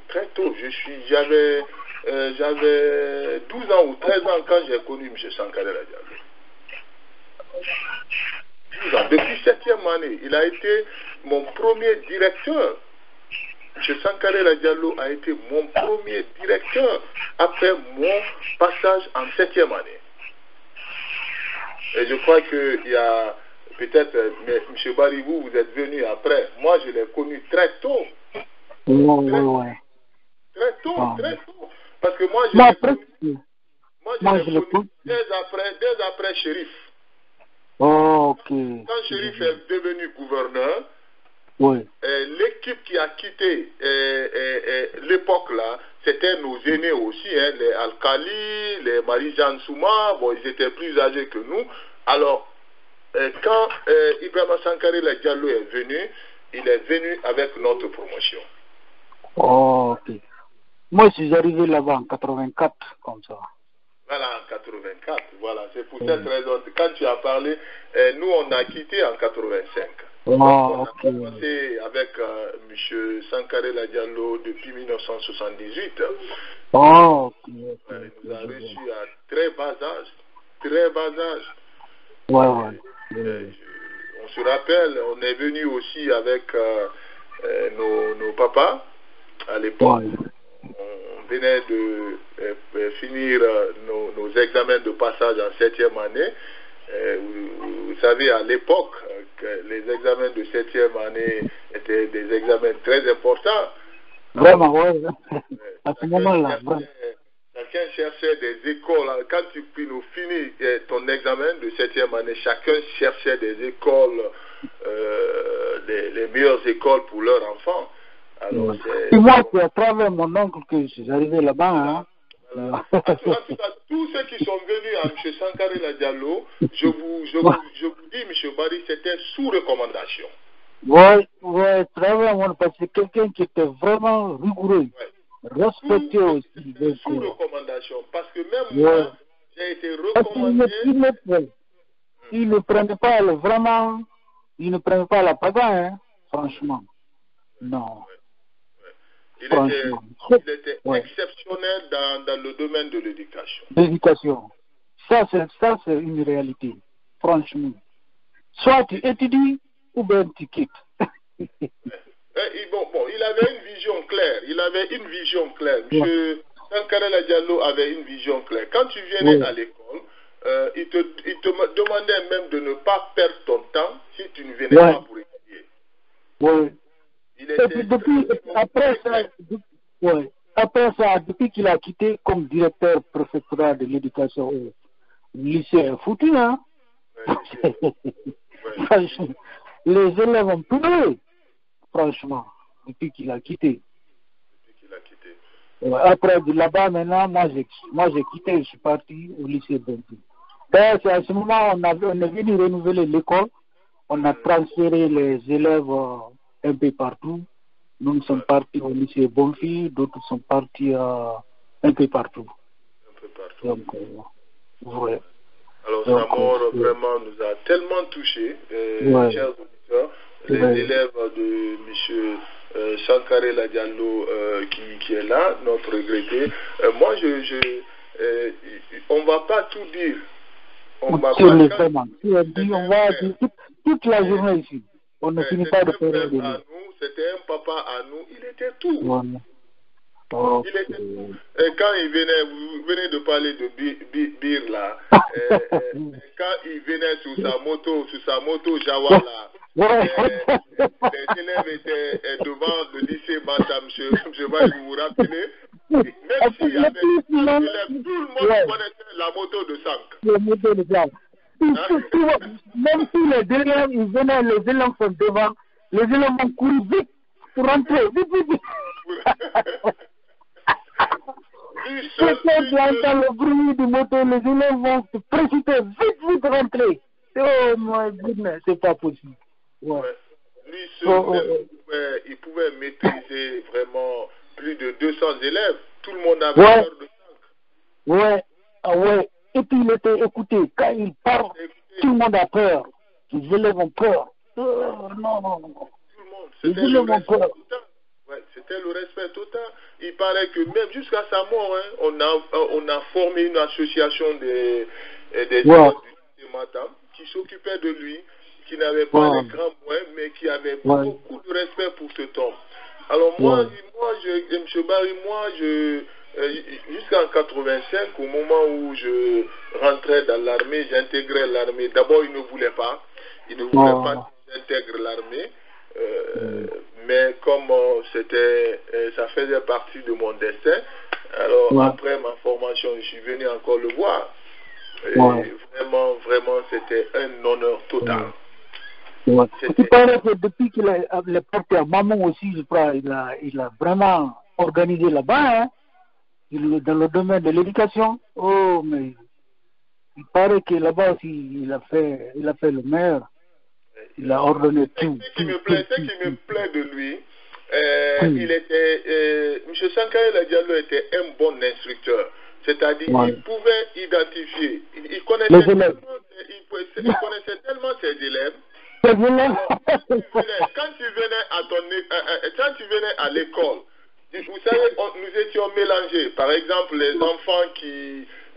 J'avais 12 ans ou 13 ans quand j'ai connu M. Sankare Diallo. 12 ans. Depuis 7e année, il a été mon premier directeur. M. Sankare Diallo a été mon premier directeur après mon passage en 7e année. Et je crois qu'il y a peut-être, mais M. Baribou, vous êtes venu après. Moi, je l'ai connu très tôt. Très tôt. Parce que moi, je l'ai connu dès après Chérif. Oh, ok. Quand Chérif est devenu gouverneur, l'équipe qui a quitté l'époque là, c'était nos aînés aussi, hein, les Al-Khali, les Marie-Jeanne Souma, bon, ils étaient plus âgés que nous. Alors, quand Ibrahima Sankare Diallo est venu, il est venu avec notre promotion. Oh, ok. Moi, je suis arrivé là-bas en 84, comme ça. Voilà, en 84, voilà. C'est pour cette raison. Quand tu as parlé, nous, on a quitté en 85. On a commencé avec M. Sankare Diallo depuis 1978. Oh, ok. Il nous a reçus à très bas âge. Très bas âge. On se rappelle, on est venu aussi avec nos papas à l'époque. On venait de finir nos examens de passage en 7e année. Vous savez, à l'époque, les examens de 7e année étaient des examens très importants. Vraiment, oui. À ce moment-là. Chacun cherchait des écoles. Quand tu finis ton examen de 7e année, chacun cherchait des écoles, les meilleures écoles pour leurs enfants. Alors, et moi, c'est à travers mon oncle que je suis arrivé là-bas. Hein. Voilà. En tout cas, tous ceux qui sont venus à M. Sankare Diallo, je vous dis, M. Barry, c'était sous recommandation. Oui, très vraiment, parce que c'est quelqu'un qui était vraiment rigoureux, respecté aussi. Sous recommandation, parce que même moi, j'ai été recommandé. Il ne prenait pas vraiment, il ne prenait pas la pagaille, hein, franchement. Non. Il franchement. était Ouais. exceptionnel dans le domaine de l'éducation. L'éducation. Ça, c'est une réalité. Franchement. Soit tu étudies, ou bien tu quittes. Il avait une vision claire. Il avait une vision claire. Ouais. M. Sankarela Diallo avait une vision claire. Quand tu venais à l'école, il te demandait même de ne pas perdre ton temps si tu ne venais pas pour étudier. Oui. Il Et puis après ça, depuis qu'il a quitté comme directeur préfectoral de l'éducation au lycée foutu, hein? Franchement, les élèves ont pleuré, franchement, depuis qu'il a quitté. Après, de là-bas, maintenant, moi j'ai quitté, je suis parti au lycée Bentou. D'ailleurs, c'est à ce moment on est venu renouveler l'école. On a transféré les élèves un peu partout. Nous sommes partis au lycée Bonfi, d'autres sont partis un peu partout. Donc, ouais. Alors, sa mort vraiment nous a tellement touchés, chers auditeurs. Les élèves de M. Sankarela Diallo qui est là, notre regretté. Moi, on ne va pas tout dire. On va dire toute la journée ici. On ne finit pas de faire de lui. C'était un papa à nous, il était tout. Okay. Il était tout. Et quand il venait, vous venez de parler de Bir là, quand il venait sur sa moto Jawa là, les élèves étaient devant le lycée Matam, je vais vous rappeler. Même s'il y avait tout le monde connaissait la moto de Sank. La moto de Sank. Même si les élèves, ils venaient, les élèves sont devant, les élèves vont courir vite pour rentrer. Vite. Quand tu entends le bruit du moto, les élèves vont se précipiter, vite rentrer. Oh my goodness, c'est pas possible. Ouais. Lui seul, il pouvait maîtriser vraiment plus de 200 élèves. Tout le monde avait peur de Sank. Ouais. Et puis il était écouté. Quand il parle, tout le monde a peur. Les élèves ont peur. Non. Tout le monde. C'était le respect total. Ouais, c'était le respect total. Il paraît que même jusqu'à sa mort, on a formé une association des élèves du lycée Matam qui s'occupait de lui, qui n'avait pas les grands moyens, mais qui avait beaucoup de respect pour cet homme. Alors M. Barry, jusqu'en 85, au moment où je rentrais dans l'armée, j'intégrais l'armée. D'abord, il ne voulait pas que j'intègre l'armée. Mais comme ça faisait partie de mon destin, alors après ma formation, je suis venu encore le voir. Et vraiment, c'était un honneur total. Il paraît que depuis qu'il est parti à Maman aussi, je crois, il a vraiment organisé là-bas, hein, dans le domaine de l'éducation. Oh, mais il paraît que là-bas aussi, il a fait le maire. Il a ordonné tout. Ce qui me plaît de lui, M. Sankarela Diallo était un bon instructeur. C'est-à-dire qu'il pouvait identifier. Il connaissait tellement ses élèves. Quand tu venais à l'école, vous savez, nous étions mélangés. Par exemple, les enfants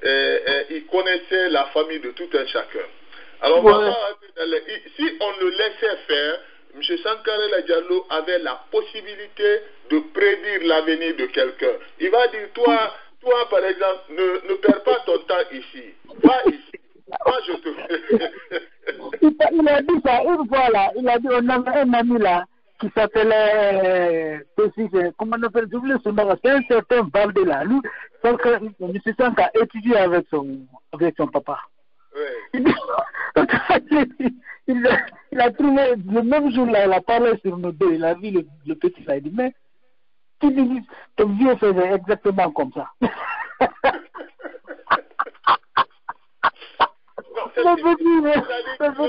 ils connaissaient la famille de tout un chacun. Alors, si on le laissait faire, M. Sankarela Diallo avait la possibilité de prédire l'avenir de quelqu'un. Il va dire, toi par exemple, ne perds pas ton temps ici. Va ici. Moi, je te... Il a dit ça une fois là. Il a dit, on avait un ami là qui s'appelait, comment on appelle, c'est un certain Valdé là. Lui, M. Sanka a étudié avec son papa. Il a trouvé le même jour là, il a parlé sur nos deux, il a vu le petit là, il dit, mais tu dis, ton vieux faisait exactement comme ça. Non, ne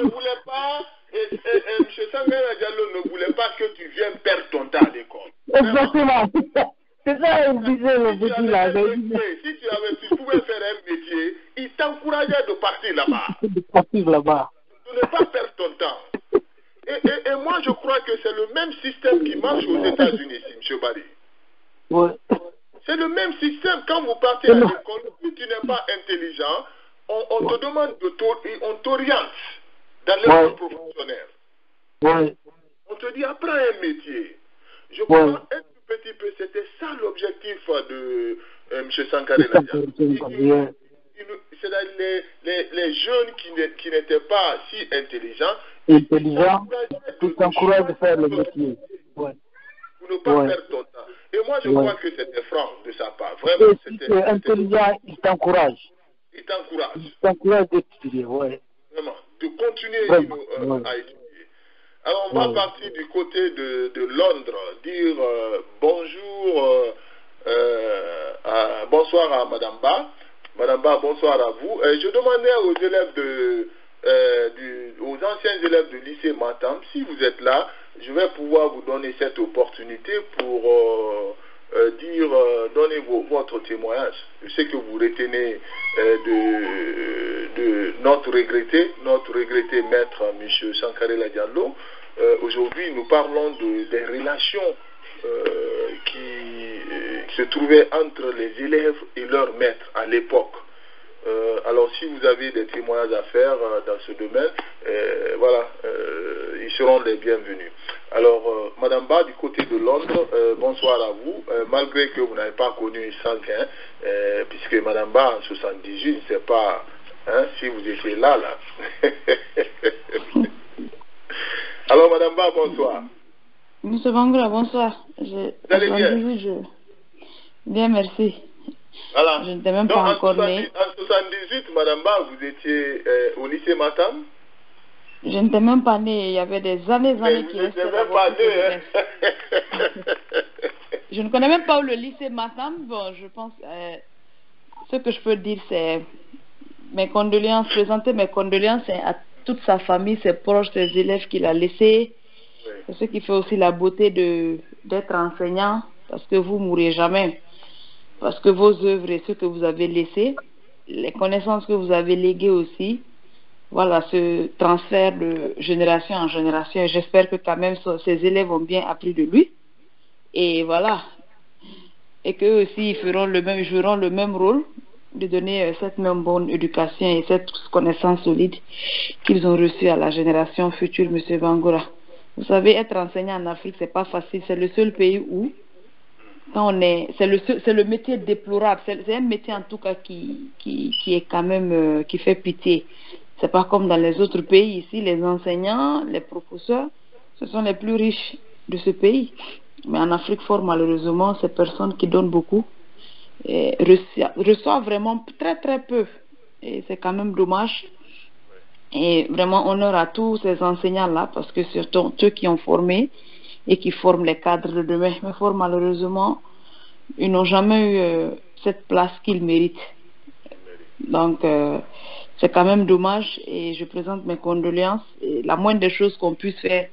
voulait pas, et M. Sankarela Diallo ne voulait pas que tu viennes perdre ton temps à l'école. Exactement. C'est ça, il disait le petit là. Si tu pouvais faire un métier, il t'encourageait de partir là-bas. De ne pas perdre ton temps. Et moi, je crois que c'est le même système qui marche aux États-Unis, M. Barry. Ouais. C'est le même système. Quand vous partez à l'école, si tu n'es pas intelligent, on te demande on t'oriente dans l'école professionnelle. Ouais. On te dit, apprends un métier. Je crois un tout petit peu, c'était ça l'objectif de M. Sankaré Ladian. C'est-à-dire les jeunes qui n'étaient pas si intelligents, tout t'encouragent de faire le métier. Ouais. Pour ne pas perdre ton temps. Et moi, je crois que c'était franc de sa part. Vraiment, c'était intelligent, il t'encourage. Il t'encourage. Il t'encourage d'étudier, ouais. Vraiment, de continuer à étudier. Alors, on va partir du côté de Londres, dire bonjour, bonsoir à Madame Ba. Madame Ba, bonsoir à vous. Je demandais aux élèves aux anciens élèves du lycée Matam, si vous êtes là, je vais pouvoir vous donner cette opportunité pour donner votre témoignage. Je sais que vous retenez de notre regretté maître M. Sankaré Ladian. Aujourd'hui, nous parlons des relations qui se trouvaient entre les élèves et leurs maîtres à l'époque. Alors, si vous avez des témoignages à faire dans ce domaine, ils seront les bienvenus. Alors, Madame Ba, du côté de Londres, bonsoir à vous. Malgré que vous n'avez pas connu Sankin, puisque Madame Ba, en 78, je ne sais pas si vous étiez là. Alors, Madame Ba, bonsoir. Monsieur Bangoura, bonsoir. Vous allez bien? Bien, merci. Voilà. Je n'étais même pas encore né. En 78, Madame Ba, vous étiez au lycée Matam? Je n'étais même pas né. Il y avait des années qui restaient. Même pas né, Je ne connais même pas où le lycée Matam. Bon, je pense... ce que je peux dire, c'est mes condoléances, présenter mes condoléances à toute sa famille, ses proches, ses élèves qu'il a laissés. Oui. C'est ce qui fait aussi la beauté d'être enseignant, parce que vous ne mourrez jamais. Parce que vos œuvres et ce que vous avez laissé, les connaissances que vous avez léguées aussi, voilà, ce transfert de génération en génération. Et j'espère que quand même ces élèves ont bien appris de lui. Et voilà. Et qu'eux aussi, ils joueront le même rôle de donner cette même bonne éducation et cette connaissance solide qu'ils ont reçue à la génération future, M. Bangoura. Vous savez, être enseignant en Afrique, c'est pas facile. C'est le seul pays où, c'est le métier déplorable. C'est un métier en tout cas qui est quand même, qui fait pitié. C'est pas comme dans les autres pays. Ici, les enseignants, les professeurs, ce sont les plus riches de ce pays. Mais en Afrique, fort malheureusement, ces personnes qui donnent beaucoup reçoivent vraiment très très peu. Et c'est quand même dommage. Et vraiment honneur à tous ces enseignants-là, parce que surtout ceux qui ont formé et qui forment les cadres de demain. Mais fort malheureusement, ils n'ont jamais eu cette place qu'ils méritent. Donc, c'est quand même dommage et je présente mes condoléances. Et la moindre des choses qu'on puisse faire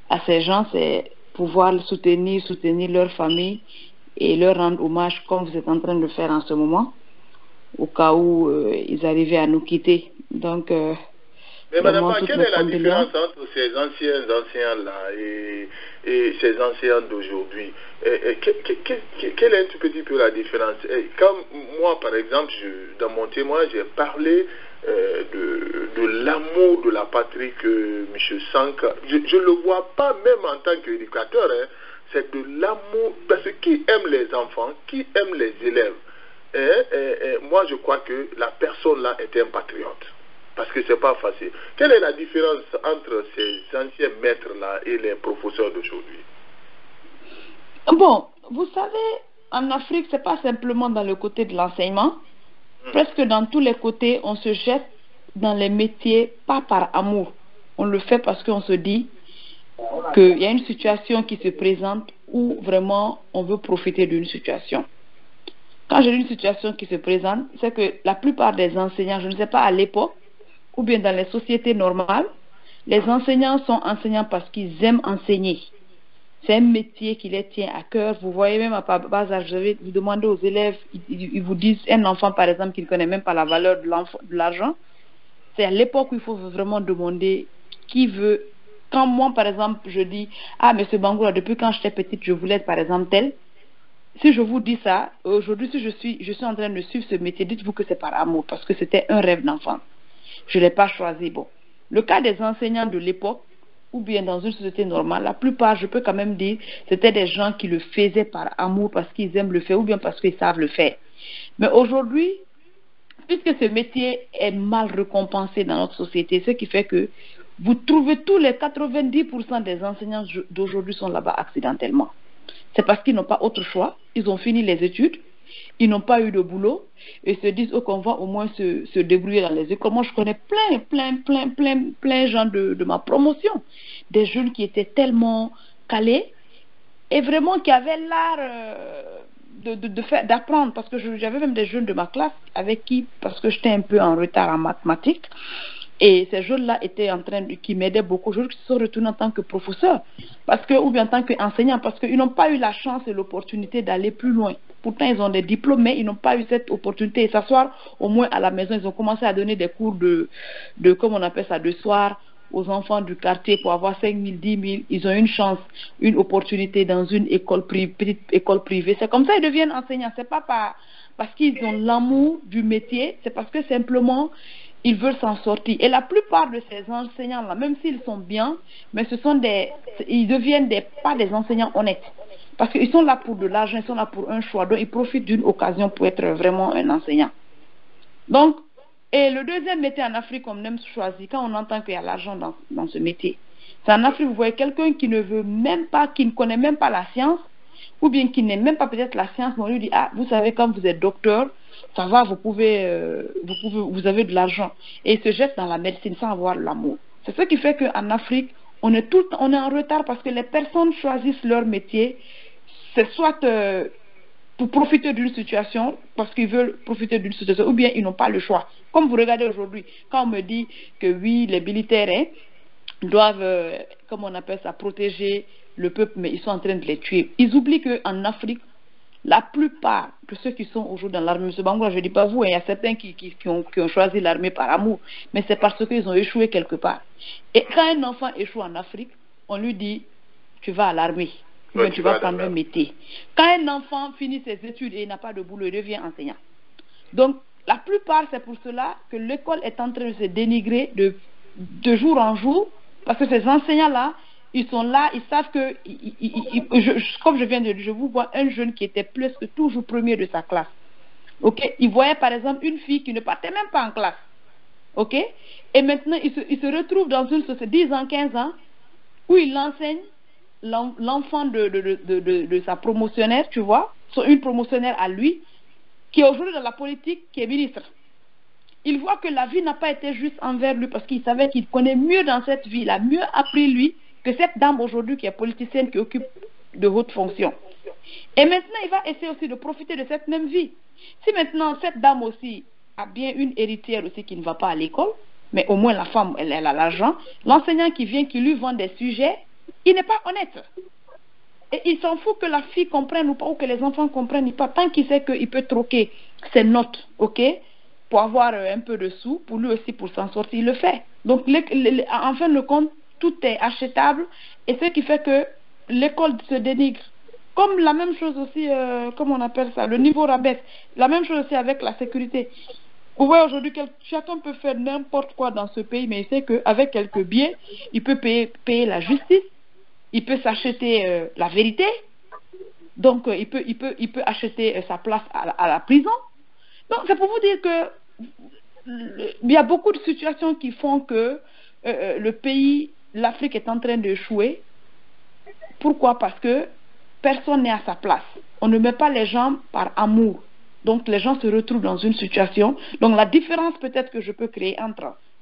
à ces gens, c'est pouvoir soutenir leur famille et leur rendre hommage comme vous êtes en train de faire en ce moment, au cas où ils arrivaient à nous quitter. Donc, mais Madame, quelle est la différence entre ces anciens enseignants-là et ces enseignants d'aujourd'hui? Quelle est un petit peu la différence? Comme moi, par exemple, dans mon témoignage, j'ai parlé de l'amour de la patrie que M. Sanka, je ne le vois pas même en tant qu'éducateur, c'est de l'amour, parce que qui aime les enfants, qui aime les élèves, moi je crois que la personne là est un patriote. Parce que c'est pas facile. Quelle est la différence entre ces anciens maîtres-là et les professeurs d'aujourd'hui? Bon, vous savez, en Afrique, c'est pas simplement dans le côté de l'enseignement. Presque dans tous les côtés, on se jette dans les métiers, pas par amour. On le fait parce qu'on se dit qu'il y a une situation qui se présente où vraiment on veut profiter d'une situation. Quand j'ai une situation qui se présente, c'est que la plupart des enseignants, je ne sais pas à l'époque, ou bien dans les sociétés normales, les enseignants sont enseignants parce qu'ils aiment enseigner. C'est un métier qui les tient à cœur. Vous voyez même à bas âge, vous demandez aux élèves, ils vous disent, un enfant par exemple qui ne connaît même pas la valeur de l'argent, c'est à l'époque où il faut vraiment demander qui veut. Quand moi par exemple je dis, ah monsieur Bangoura, depuis quand j'étais petite je voulais être par exemple tel, si je vous dis ça, aujourd'hui, si je suis en train de suivre ce métier, dites-vous que c'est par amour, parce que c'était un rêve d'enfant. Je ne l'ai pas choisi. Bon, le cas des enseignants de l'époque, ou bien dans une société normale, la plupart, je peux quand même dire, c'était des gens qui le faisaient par amour, parce qu'ils aiment le faire, ou bien parce qu'ils savent le faire. Mais aujourd'hui, puisque ce métier est mal récompensé dans notre société, ce qui fait que vous trouvez tous les 90% des enseignants d'aujourd'hui sont là-bas accidentellement. C'est parce qu'ils n'ont pas autre choix. Ils ont fini les études, ils n'ont pas eu de boulot et se disent qu'on va au moins se débrouiller dans les écoles. Moi, je connais plein de gens de ma promotion, des jeunes qui étaient tellement calés et vraiment qui avaient l'art d'apprendre, parce que j'avais même des jeunes de ma classe avec qui, parce que j'étais un peu en retard en mathématiques, et ces jeunes-là étaient en train qui m'aidaient beaucoup, qui se sont retournés en tant que professeurs, ou bien en tant qu'enseignants, parce qu'ils n'ont pas eu la chance et l'opportunité d'aller plus loin. Pourtant, ils ont des diplômes, mais ils n'ont pas eu cette opportunité de s'asseoir au moins à la maison. Ils ont commencé à donner des cours de comme on appelle ça, de soir aux enfants du quartier pour avoir 5 000, 10 000. Ils ont une chance, une opportunité dans une petite école privée. C'est comme ça qu'ils deviennent enseignants. C'est pas parce qu'ils ont l'amour du métier, c'est parce que simplement ils veulent s'en sortir. Et la plupart de ces enseignants-là, même s'ils sont bien, mais ils deviennent pas des enseignants honnêtes. Parce qu'ils sont là pour de l'argent, ils sont là pour un choix. Donc, ils profitent d'une occasion pour être vraiment un enseignant. Donc, et le deuxième métier en Afrique qu'on aime choisir, quand on entend qu'il y a l'argent dans ce métier, c'est en Afrique, vous voyez quelqu'un qui ne veut même pas, qui ne connaît même pas la science, ou bien qui n'aime même pas peut-être la science, mais on lui dit, ah, vous savez, quand vous êtes docteur, ça va, vous avez de l'argent. Et il se jette dans la médecine sans avoir l'amour. C'est ce qui fait qu'en Afrique, on est en retard parce que les personnes choisissent leur métier, c'est soit pour profiter d'une situation, parce qu'ils veulent profiter d'une situation, ou bien ils n'ont pas le choix. Comme vous regardez aujourd'hui, quand on me dit que oui, les militaires doivent, comme on appelle ça, protéger le peuple, mais ils sont en train de les tuer. Ils oublient qu'en Afrique, la plupart de ceux qui sont aujourd'hui dans l'armée, M. Bangoura, je ne dis pas vous, il y a certains qui ont choisi l'armée par amour, mais c'est parce qu'ils ont échoué quelque part. Et quand un enfant échoue en Afrique, on lui dit, tu vas à l'armée, ou tu vas prendre un métier. Quand un enfant finit ses études et il n'a pas de boulot, il devient enseignant. Donc, la plupart, c'est pour cela que l'école est en train de se dénigrer de jour en jour, parce que ces enseignants-là, ils sont là, ils savent que, comme je viens de dire, je vous vois un jeune qui était presque toujours premier de sa classe. Ok, il voyait par exemple une fille qui ne partait même pas en classe. Ok, et maintenant il se retrouve dans une société 10 ans, 15 ans, où il enseigne l'enfant de sa promotionnaire, tu vois, une promotionnaire à lui, qui est aujourd'hui dans la politique, qui est ministre. Il voit que la vie n'a pas été juste envers lui parce qu'il savait qu'il connaît mieux dans cette vie, il a mieux appris lui que cette dame aujourd'hui qui est politicienne, qui occupe de hautes fonctions. Et maintenant, il va essayer aussi de profiter de cette même vie. Si maintenant cette dame aussi a bien une héritière aussi qui ne va pas à l'école, mais au moins la femme, elle a l'argent, l'enseignant qui vient, qui lui vend des sujets, il n'est pas honnête. Et il s'en fout que la fille comprenne ou pas, ou que les enfants comprennent pas, tant qu'il sait qu'il peut troquer ses notes, ok, pour avoir un peu de sous, pour lui aussi, pour s'en sortir, il le fait. Donc, en fin de compte, tout est achetable, et ce qui fait que l'école se dénigre. Comme la même chose aussi, comme on appelle ça, le niveau rabaisse. La même chose aussi avec la sécurité. Vous voyez aujourd'hui, chacun peut faire n'importe quoi dans ce pays, mais il sait qu'avec quelques billets, il peut payer la justice, il peut s'acheter la vérité, donc il peut acheter sa place à la prison. Donc c'est pour vous dire que il y a beaucoup de situations qui font que le pays, l'Afrique est en train d'échouer. Pourquoi? Parce que personne n'est à sa place. On ne met pas les gens par amour. Donc les gens se retrouvent dans une situation. Donc la différence peut-être que je peux créer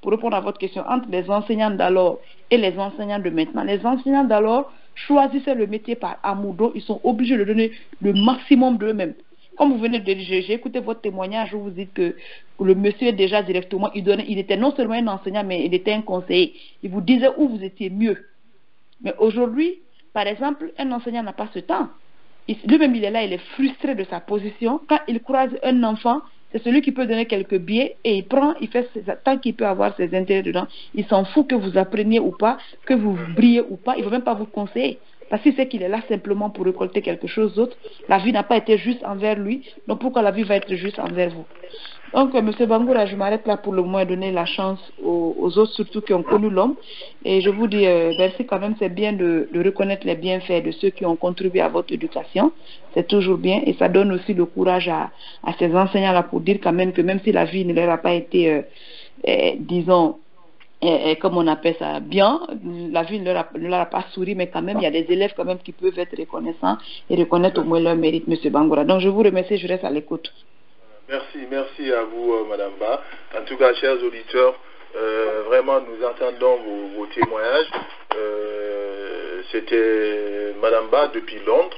pour répondre à votre question, entre les enseignants d'alors et les enseignants de maintenant. Les enseignants d'alors choisissaient le métier par amour. Donc ils sont obligés de donner le maximum d'eux-mêmes. Comme vous venez de dire, j'ai écouté votre témoignage où vous dites que le monsieur déjà directement, il était non seulement un enseignant, mais il était un conseiller. Il vous disait où vous étiez mieux. Mais aujourd'hui, par exemple, un enseignant n'a pas ce temps. Lui-même, il est là, il est frustré de sa position. Quand il croise un enfant, c'est celui qui peut donner quelques billets et il prend, il fait tant qu'il peut avoir ses intérêts dedans. Il s'en fout que vous appreniez ou pas, que vous brillez ou pas, il ne veut même pas vous conseiller. parce qu'il sait qu'il est là simplement pour récolter quelque chose d'autre. La vie n'a pas été juste envers lui, donc pourquoi la vie va être juste envers vous? Donc, M. Bangoura, je m'arrête là pour le moins donner la chance aux autres, surtout qui ont connu l'homme. Et je vous dis, merci quand même, c'est bien de reconnaître les bienfaits de ceux qui ont contribué à votre éducation. C'est toujours bien et ça donne aussi le courage à ces enseignants-là pour dire quand même que même si la vie ne leur a pas été, disons, comme on appelle ça, bien, la vie ne leur a pas souri, mais quand même, il y a des élèves quand même qui peuvent être reconnaissants et reconnaître au moins leur mérite, M. Bangoura. Donc, je vous remercie, je reste à l'écoute. Merci à vous, Madame Ba. En tout cas, chers auditeurs, vraiment, nous entendons vos témoignages. C'était Madame Ba depuis Londres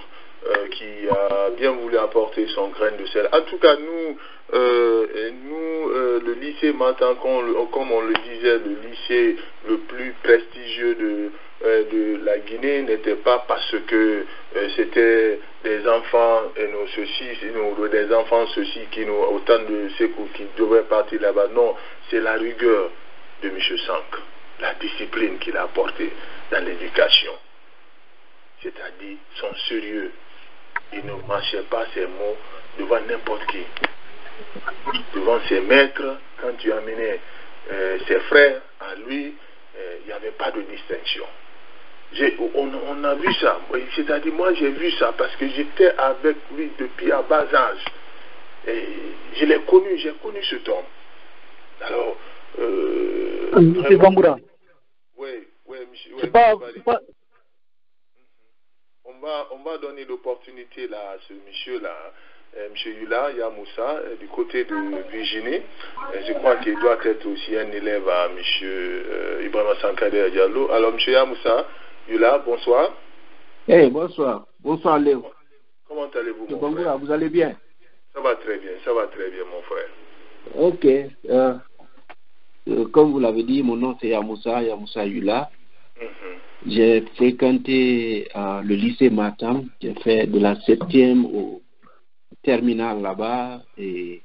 qui a bien voulu apporter son grain de sel. En tout cas, nous, le lycée Matan, comme on le disait, le lycée le plus prestigieux de la Guinée n'était pas parce que c'était des enfants des enfants qui nous autant de secours qui devaient partir là-bas. Non, c'est la rigueur de M. Sank, la discipline qu'il a apportée dans l'éducation, c'est-à-dire son sérieux. Il ne mâchait pas ses mots devant n'importe qui, devant ses maîtres. Quand tu amenais ses frères à lui, il n'y avait pas de distinction. On a vu ça, c'est-à-dire moi j'ai vu ça parce que j'étais avec lui depuis à bas âge et j'ai connu cet homme. Alors, M. Bangoura. Oui, monsieur. C'est pas... On va donner l'opportunité là à ce monsieur-là, M. Yula Yamoussa, du côté de Virginie. Je crois qu'il doit être aussi un élève à M. Ibrahima Sankader Diallo. Alors, M. Yamoussa, Yula, bonsoir. Bonsoir. Bonsoir, Léo. Comment allez-vous, mon Bangoura, frère? vous allez bien? Ça va très bien, mon frère. Ok. Comme vous l'avez dit, mon nom c'est Yamoussa Yula. J'ai fréquenté le lycée Matam. J'ai fait de la 7e au terminal là-bas et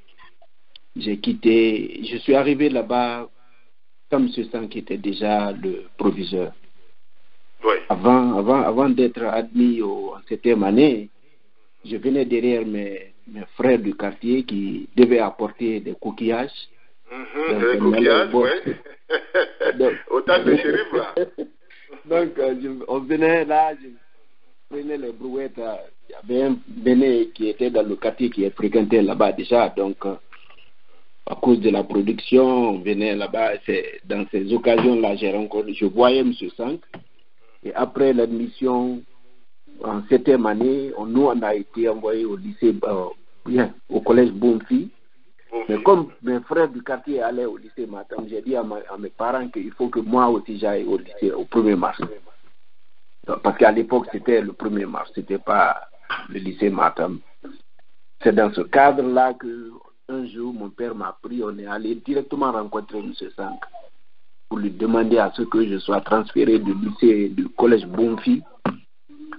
j'ai quitté. Je suis arrivé là-bas comme M. Sank qui était déjà le proviseur. Oui. Avant d'être admis en 7e année, je venais derrière mes frères du quartier qui devaient apporter des coquillages. Des coquillages, oui. Autant de shérifs là. Donc, on venait là, je prenais les brouettes. Il y avait un Béné qui était dans le quartier qui est fréquenté là-bas déjà. Donc, à cause de la production, on venait là-bas. Dans ces occasions-là, je voyais M. Sank. Et après l'admission en 7e année, nous, on a été envoyés au lycée, au collège Bonfi. Mais comme mes frères du quartier allaient au lycée Matam, j'ai dit à mes parents qu'il faut que moi aussi j'aille au lycée au 1er mars. Parce qu'à l'époque, c'était le 1er mars, c'était pas le lycée Matam. C'est dans ce cadre-là qu'un jour, mon père m'a pris, on est allé directement rencontrer M. Sank pour lui demander à ce que je sois transféré du collège Bonfi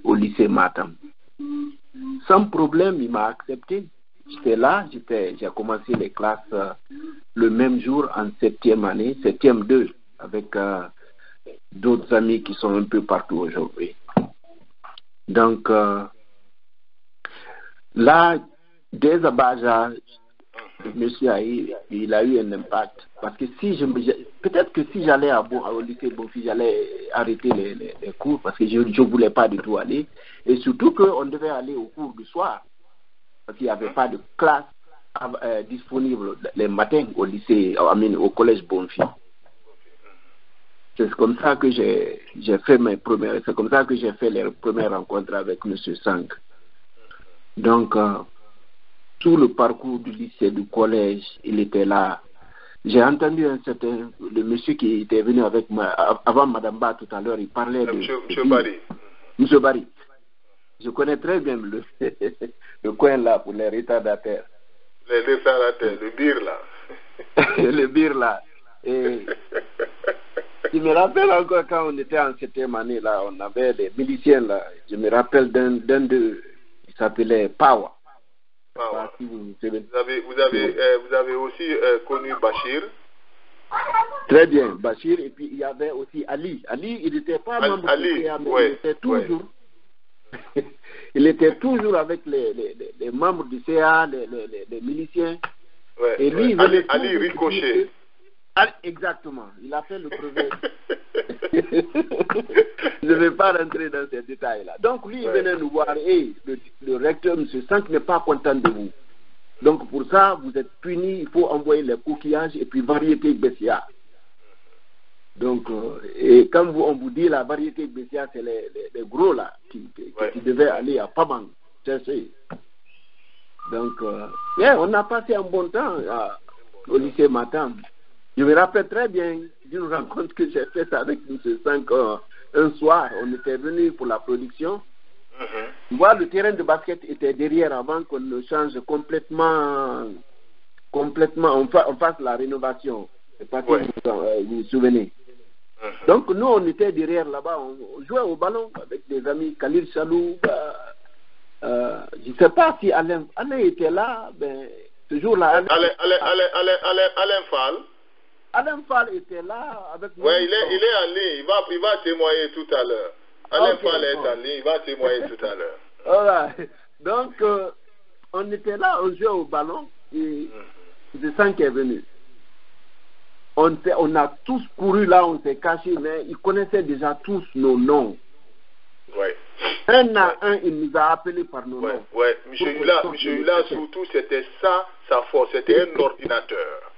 au lycée Matam. Sans problème, il m'a accepté. J'étais là, j'ai commencé les classes le même jour en 7e année, 7e 2, avec d'autres amis qui sont un peu partout aujourd'hui. Donc, là, dès à bas âge, monsieur il a eu un impact. Parce que peut-être que si j'allais au lycée Bonfi, j'allais arrêter les cours parce que je ne voulais pas du tout aller. Et surtout qu'on devait aller au cours du soir. Parce qu'il n'y avait pas de classe disponible les matins au lycée, au collège Bonfi. C'est comme ça que j'ai fait les premières rencontres avec M. Sank. Donc, tout le parcours du lycée, du collège, il était là. J'ai entendu le monsieur qui était venu avec moi, avant Mme Ba tout à l'heure, il parlait de... M. Barry. M. Barry. Je connais très bien le coin là pour les retardataires. Les retardataires, le bir là. Le bir là. Et je me rappelle encore quand on était en 7e année là, on avait des miliciens là. Je me rappelle d'un d'eux, il s'appelait Power. Vous avez aussi connu Bachir. Très bien, Bachir. Et puis il y avait aussi Ali. Ali, il n'était pas membre Ali, mais il était toujours il était toujours avec les membres du CA, les miliciens. Ouais, et lui, ouais. Ali Ricochet. Exactement, il a fait le brevet. Je ne vais pas rentrer dans ces détails-là. Donc lui, il venait nous voir, et le recteur, M. Sank, n'est pas content de vous. Donc pour ça, vous êtes puni, il faut envoyer les coquillages et puis variété Bessia. Donc, et quand on vous dit la variété Bessia, c'est les gros là, qui devaient aller à Pabang chercher. Donc, on a passé un bon temps au lycée Matam. Je me rappelle très bien d'une rencontre que j'ai faite avec M. Sank un soir. On était venu pour la production. Tu vois, le terrain de basket était derrière avant qu'on ne change complètement, on fasse la rénovation. C'est pas que vous vous souvenez. Donc nous, on était derrière là-bas, on jouait au ballon avec des amis, Khalil Chalou. Je ne sais pas si Alain était là, ben, ce jour-là. Alain Fall. Alain Fall était là avec nous. Oui, il est en ligne, il va témoigner tout à l'heure. Alain Fall est en ligne, il va témoigner tout à l'heure. Voilà. Donc, on était là, on jouait au ballon, et c'est ça qui est venu. On a tous couru là, on s'est cachés, mais ils connaissaient déjà tous nos noms. Ouais. Un à un, il nous a appelés par nos noms. Oui, M. Hula, surtout, c'était ça, sa force, c'était un ordinateur.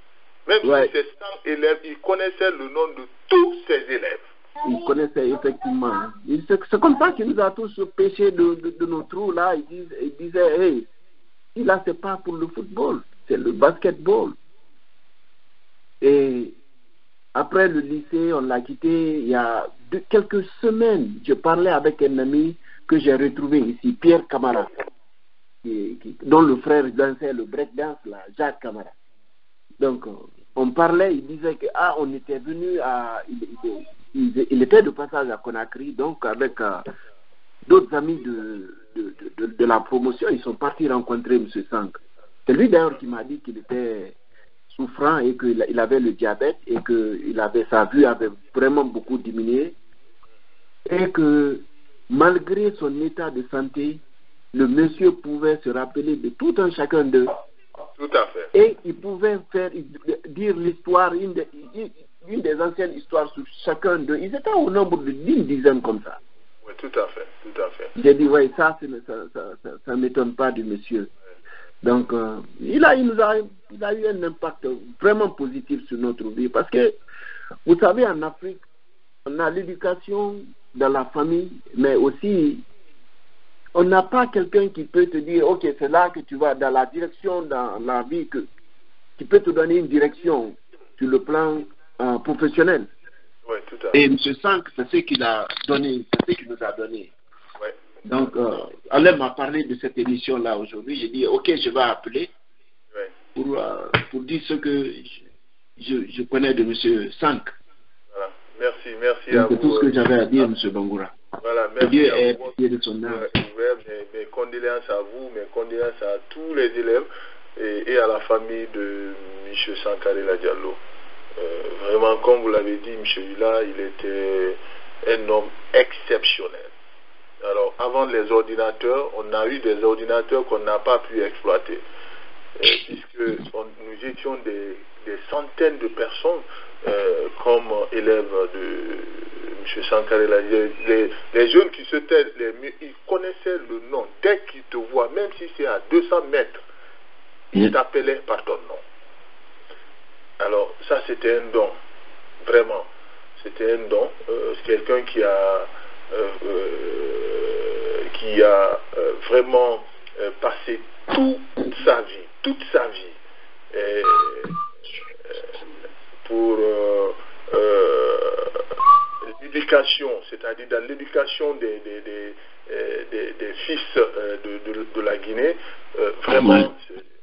Même si c'est 100 élèves, il connaissait le nom de tous ses élèves. Il connaissait effectivement. C'est comme ça qu'il nous a tous pêché de nos trous là. Il disait, hey, là c'est pas pour le football, c'est le basketball. Et après le lycée, on l'a quitté il y a quelques semaines. Je parlais avec un ami que j'ai retrouvé ici, Pierre Camara, dont le frère dansait le breakdance là, Jacques Camara. Donc on parlait, il disait que on était venu à il était de passage à Conakry, donc avec d'autres amis de la promotion, ils sont partis rencontrer M. Sank. C'est lui d'ailleurs qui m'a dit qu'il était souffrant et qu'il avait le diabète et que sa vue avait vraiment beaucoup diminué et que malgré son état de santé, le monsieur pouvait se rappeler de tout un chacun d'eux. Tout à fait. Et il pouvait dire l'histoire, une des anciennes histoires sur chacun d'eux. Ils étaient au nombre d'une dizaine comme ça. Oui, tout à fait, tout à fait. J'ai dit, oui, ça ne m'étonne pas du monsieur. Donc, il a eu un impact vraiment positif sur notre vie. Parce que, vous savez, en Afrique, on a l'éducation dans la famille, mais aussi, on n'a pas quelqu'un qui peut te dire, ok, c'est là que tu vas, dans la direction, dans la vie, qui peut te donner une direction sur le plan professionnel. Oui, tout à fait. Et M. Sank, c'est ce qu'il a donné, c'est ce qu'il nous a donné. Ouais. Donc, Alain m'a parlé de cette émission-là aujourd'hui. J'ai dit, ok, je vais appeler pour dire ce que je connais de M. Sank. Voilà. Merci à vous. C'est tout ce que j'avais à dire, M. Bangoura. Voilà, merci Dieu à est vous. pitié de son âme. Mes condoléances à vous, mes condoléances à tous les élèves et à la famille de M. Sankarela Diallo. Vraiment, comme vous l'avez dit, M. Hula, il était un homme exceptionnel. Alors, avant les ordinateurs, on a eu des ordinateurs qu'on n'a pas pu exploiter. Puisque nous étions des centaines de personnes comme élèves de M. Sankarela. Les jeunes qui se taisent, ils connaissaient le nom. Dès qu'ils te voient, même si c'est à 200 mètres, ils t'appelaient par ton nom. Alors, ça, c'était un don. Vraiment. C'était un don. C'est quelqu'un qui a vraiment passé toute sa vie pour l'éducation, c'est-à-dire dans l'éducation des fils de la Guinée. Vraiment,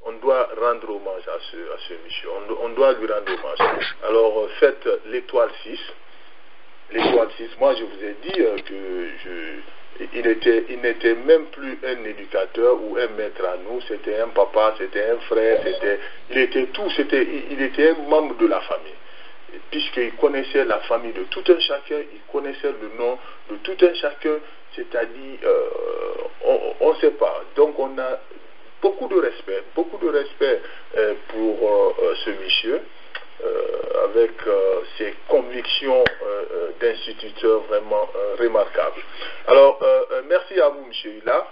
on doit rendre hommage à ce monsieur. On doit lui rendre hommage. Alors, faites l'étoile 6. L'étoile 6, moi je vous ai dit il n'était même plus un éducateur ou un maître à nous, c'était un papa, c'était un frère, il était tout, il était un membre de la famille. puisqu'il connaissait la famille de tout un chacun, il connaissait le nom de tout un chacun, c'est-à-dire, on ne sait pas. Donc on a beaucoup de respect pour ce monsieur, avec ses convictions d'instituteur vraiment remarquables. Alors, merci à vous, monsieur Hila.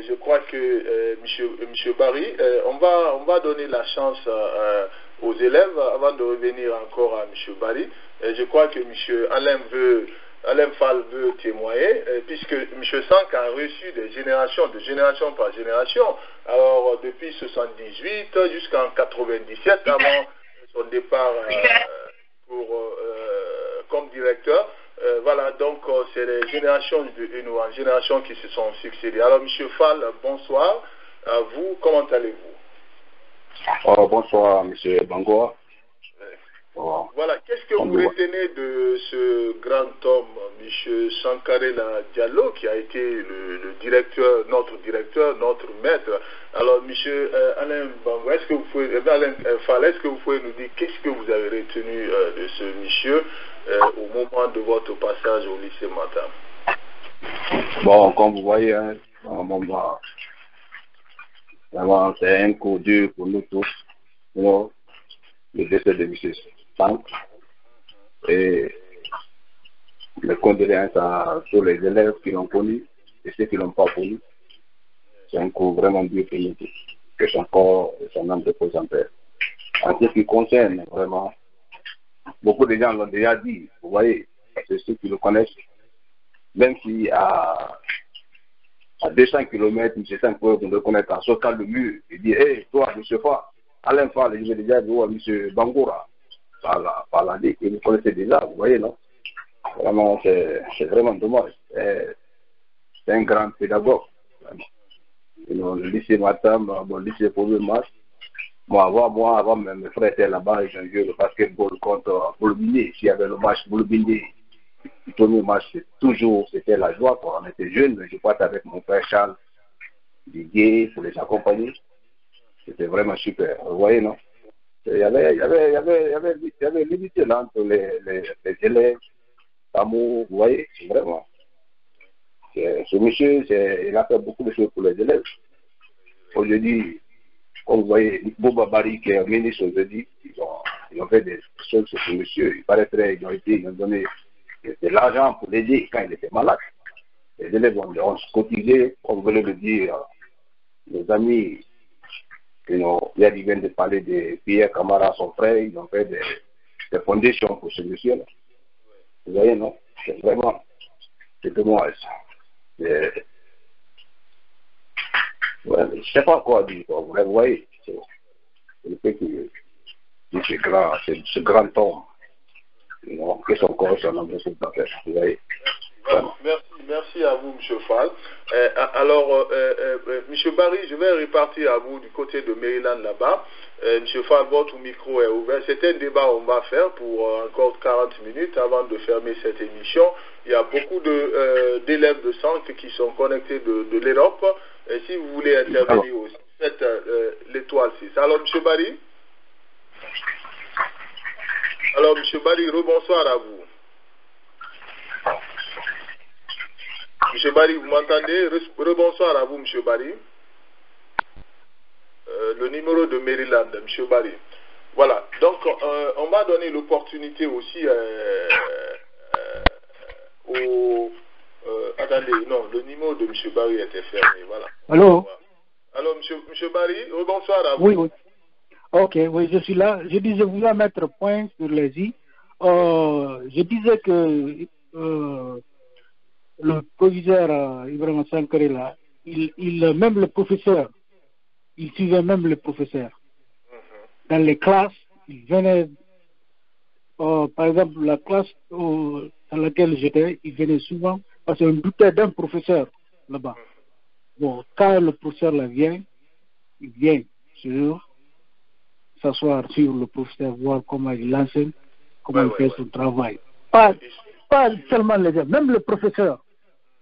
Je crois que monsieur Barry, on va donner la chance aux élèves avant de revenir encore à monsieur Barry. Je crois que monsieur Alain Fall veut témoigner, puisque M. Sank a reçu de génération par génération. Alors, depuis 78 jusqu'en 97, avant son départ comme directeur, voilà, donc c'est les générations en génération qui se sont succédées. Alors, M. Fall, bonsoir à vous, comment allez-vous? Bonsoir, M. Bangoa. Voilà, qu'est-ce que vous retenez de ce grand homme, M. Sankarela Diallo, qui a été le directeur, notre maître? Alors, M. Alain Bango, est-ce que vous pouvez, Alain Fall, est-ce que vous pouvez nous dire qu'est-ce que vous avez retenu de ce monsieur au moment de votre passage au lycée Matam? Bon, comme vous voyez, hein, vraiment, c'est un coup dur pour nous tous, le décès de M. Sank, et mes condoléances à tous les élèves qui l'ont connu et ceux qui ne l'ont pas connu. C'est un coup vraiment dur pour nous tous. Que son corps et son âme reposent en paix. En ce qui concerne vraiment, beaucoup de gens l'ont déjà dit, vous voyez, c'est ceux qui le connaissent, même si à 200 km, M. Sank peut vous reconnaître en sautant le mur et dire, hé, toi, M. Fall, Alain Fall, je vais déjà dire, M. Bangoura. Par la que vous connaissez déjà, vous voyez, non? Vraiment, c'est vraiment dommage. C'est un grand pédagogue. Le lycée Matam, le lycée Premier Match. Moi, avant, mes frères étaient là-bas, j'ai joué le basketball contre Boulbini. S'il y avait le match Boulbini, le premier match, c'était la joie. Quand on était jeunes, mais je partais avec mon père Charles Didier pour les accompagner. C'était vraiment super. Vous voyez, non? Il y avait l'unité là entre les élèves, l'amour, vous voyez, vraiment. Ce monsieur, il a fait beaucoup de choses pour les élèves. Aujourd'hui, comme vous voyez, Boba Barry, qui est ministre aujourd'hui, ils ont fait des choses sur ce monsieur. Il paraîtrait qu'ils ont donné de l'argent pour l'aider quand il était malade. Les élèves ont cotisé, comme vous voulez le dire, nos amis. Ils viennent de parler de Pierre Camara, son frère, ils ont fait des fondations pour ce monsieur-là. Vous voyez, non? C'est dommage. Ouais, je ne sais pas quoi dire. Vous voyez, c'est le fait que ce grand homme, que son corps soit en train de faire. Vous voyez? Merci à vous, M. Fall. Alors, M. Barry, je vais repartir à vous du côté de Maryland là-bas. M. Fall, votre micro est ouvert. C'est un débat qu'on va faire pour encore 40 minutes avant de fermer cette émission. Il y a beaucoup d'élèves de centre qui sont connectés de l'Europe. Et si vous voulez intervenir aussi, faites l'étoile 6. Alors, M. Barry? Alors, M. Barry, rebonsoir à vous. M. Barry, vous m'entendez? Rebonsoir à vous, M. Barry. Le numéro de Maryland, M. Barry. Voilà. Donc, on va donner l'opportunité aussi attendez, non, le numéro de M. Barry était fermé. Voilà. Allô? Alors, M. Barry, rebonsoir à vous. Oui. Ok, oui, je suis là. Je disais, vous allez mettre point sur les i. Je disais que le proviseur Ibrahim Sankarela, même le professeur, il suivait même le professeur. Dans les classes, il venait, par exemple, la classe dans laquelle j'étais, il venait souvent, parce qu'on doutait d'un professeur là-bas. Bon, quand le professeur là vient, il vient s'asseoir sur le professeur, voir comment il enseigne, comment il fait son travail. Pas seulement les élèves, même le professeur.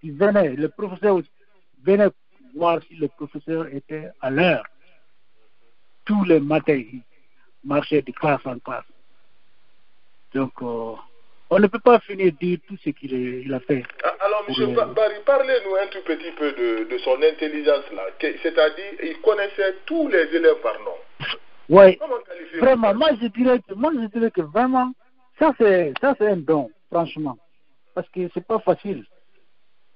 Le professeur venait voir si le professeur était à l'heure. Tous les matins, il marchait de classe en classe. Donc, on ne peut pas finir de dire tout ce qu'il a fait. Alors, M. Barry, parlez-nous un tout petit peu de son intelligence là. C'est-à-dire, il connaissait tous les élèves par nom. Oui, vraiment, moi je dirais que vraiment, ça c'est un don, franchement. Parce que c'est pas facile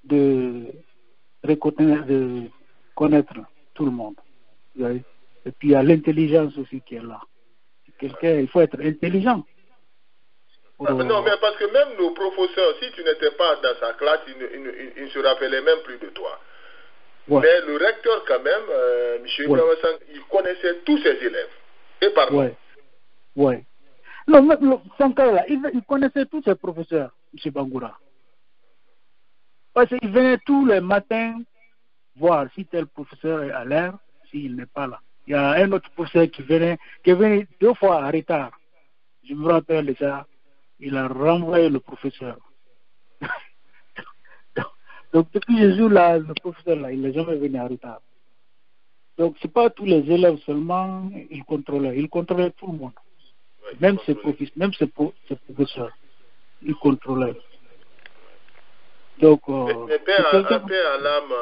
de connaître tout le monde. Oui. Et puis il y a l'intelligence aussi qui est là. Quelqu'un, il faut être intelligent. Non, mais parce que même nos professeurs, si tu n'étais pas dans sa classe, ils ne se rappelaient même plus de toi. Ouais. Mais le recteur, quand même, M. Ibrahima Sankara, il connaissait tous ses élèves. Et pardon. Oui. Ouais. Non, mais Sankara, là, il connaissait tous ses professeurs, M. Bangoura. Parce qu'il venait tous les matins voir si tel professeur est à l'heure, s'il n'est pas là. Il y a un autre professeur qui venait 2 fois en retard. Je me rappelle de ça. Il a renvoyé le professeur. Donc, depuis ce jour-là, le professeur, là, il n'est jamais venu en retard. Donc, ce n'est pas tous les élèves seulement, il contrôlait tout le monde. Ouais, même ses professeurs, ses professeurs, il contrôlait. Donc, mais paix à l'âme,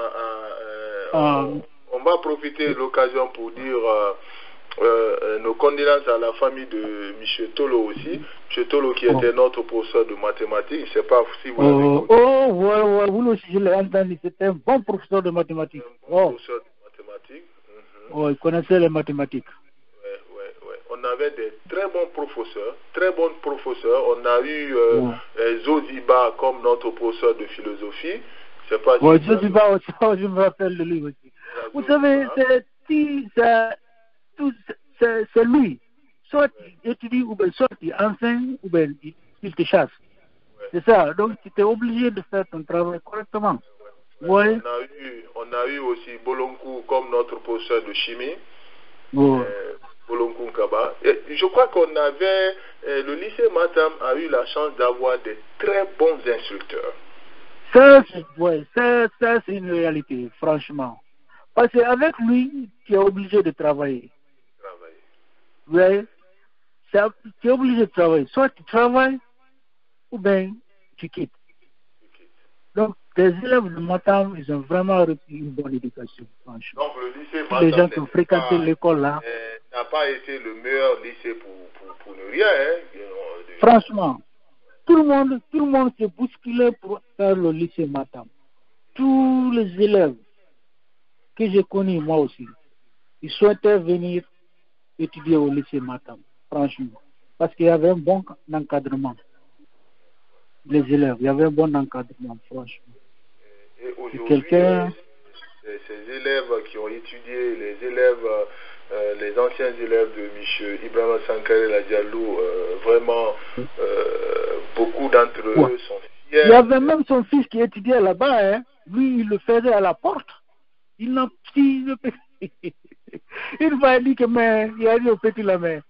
on va profiter de l'occasion pour dire nos condoléances à la famille de M. Tolo aussi. M. Tolo qui était notre professeur de mathématiques. Je ne sais pas si vous l'avez ouais, vous aussi, je l'ai entendu. C'était un bon professeur de mathématiques. Professeur de mathématiques. Il connaissait les mathématiques. Ouais. On avait des très bons professeurs. On a eu Zosiba comme notre professeur de philosophie. Je sais pas si Zosiba aussi, je me rappelle de lui aussi. Vous savez, c'est lui. Soit il étudie, ou bien soit il enseigne, ou bien il te chasse. Ouais. C'est ça. Donc tu es obligé de faire ton travail correctement. Ouais. On a eu aussi Bolonkou comme notre professeur de chimie. Bolonkou Nkaba. Et je crois qu'on avait, le lycée Matam a eu la chance d'avoir des très bons instructeurs. Ça, c'est une réalité, franchement. Parce qu'avec lui, tu es obligé de travailler. Oui, tu es obligé de travailler. Soit tu travailles, ou bien tu quittes. Donc, les élèves de Matam, ils ont vraiment reçu une bonne éducation, franchement. Donc, le lycée Matam, les gens qui ont fréquenté l'école là, n'a pas été le meilleur lycée pour ne rien. Hein. Franchement, tout le monde s'est bousculé pour faire le lycée Matam. Tous les élèves que j'ai connus, moi aussi, ils souhaitaient venir étudier au lycée Matam, franchement. Parce qu'il y avait un bon encadrement. Les élèves, il y avait un bon encadrement, franchement. Et aujourd'hui, ces élèves qui ont étudié, les anciens élèves de M. Ibrahima Sankara Diallo, vraiment, beaucoup d'entre eux sont fiers. Il y avait même son fils qui étudiait là-bas, hein. Lui, il le faisait à la porte. Il n'a il m'a dit que il a dit au petit la mère,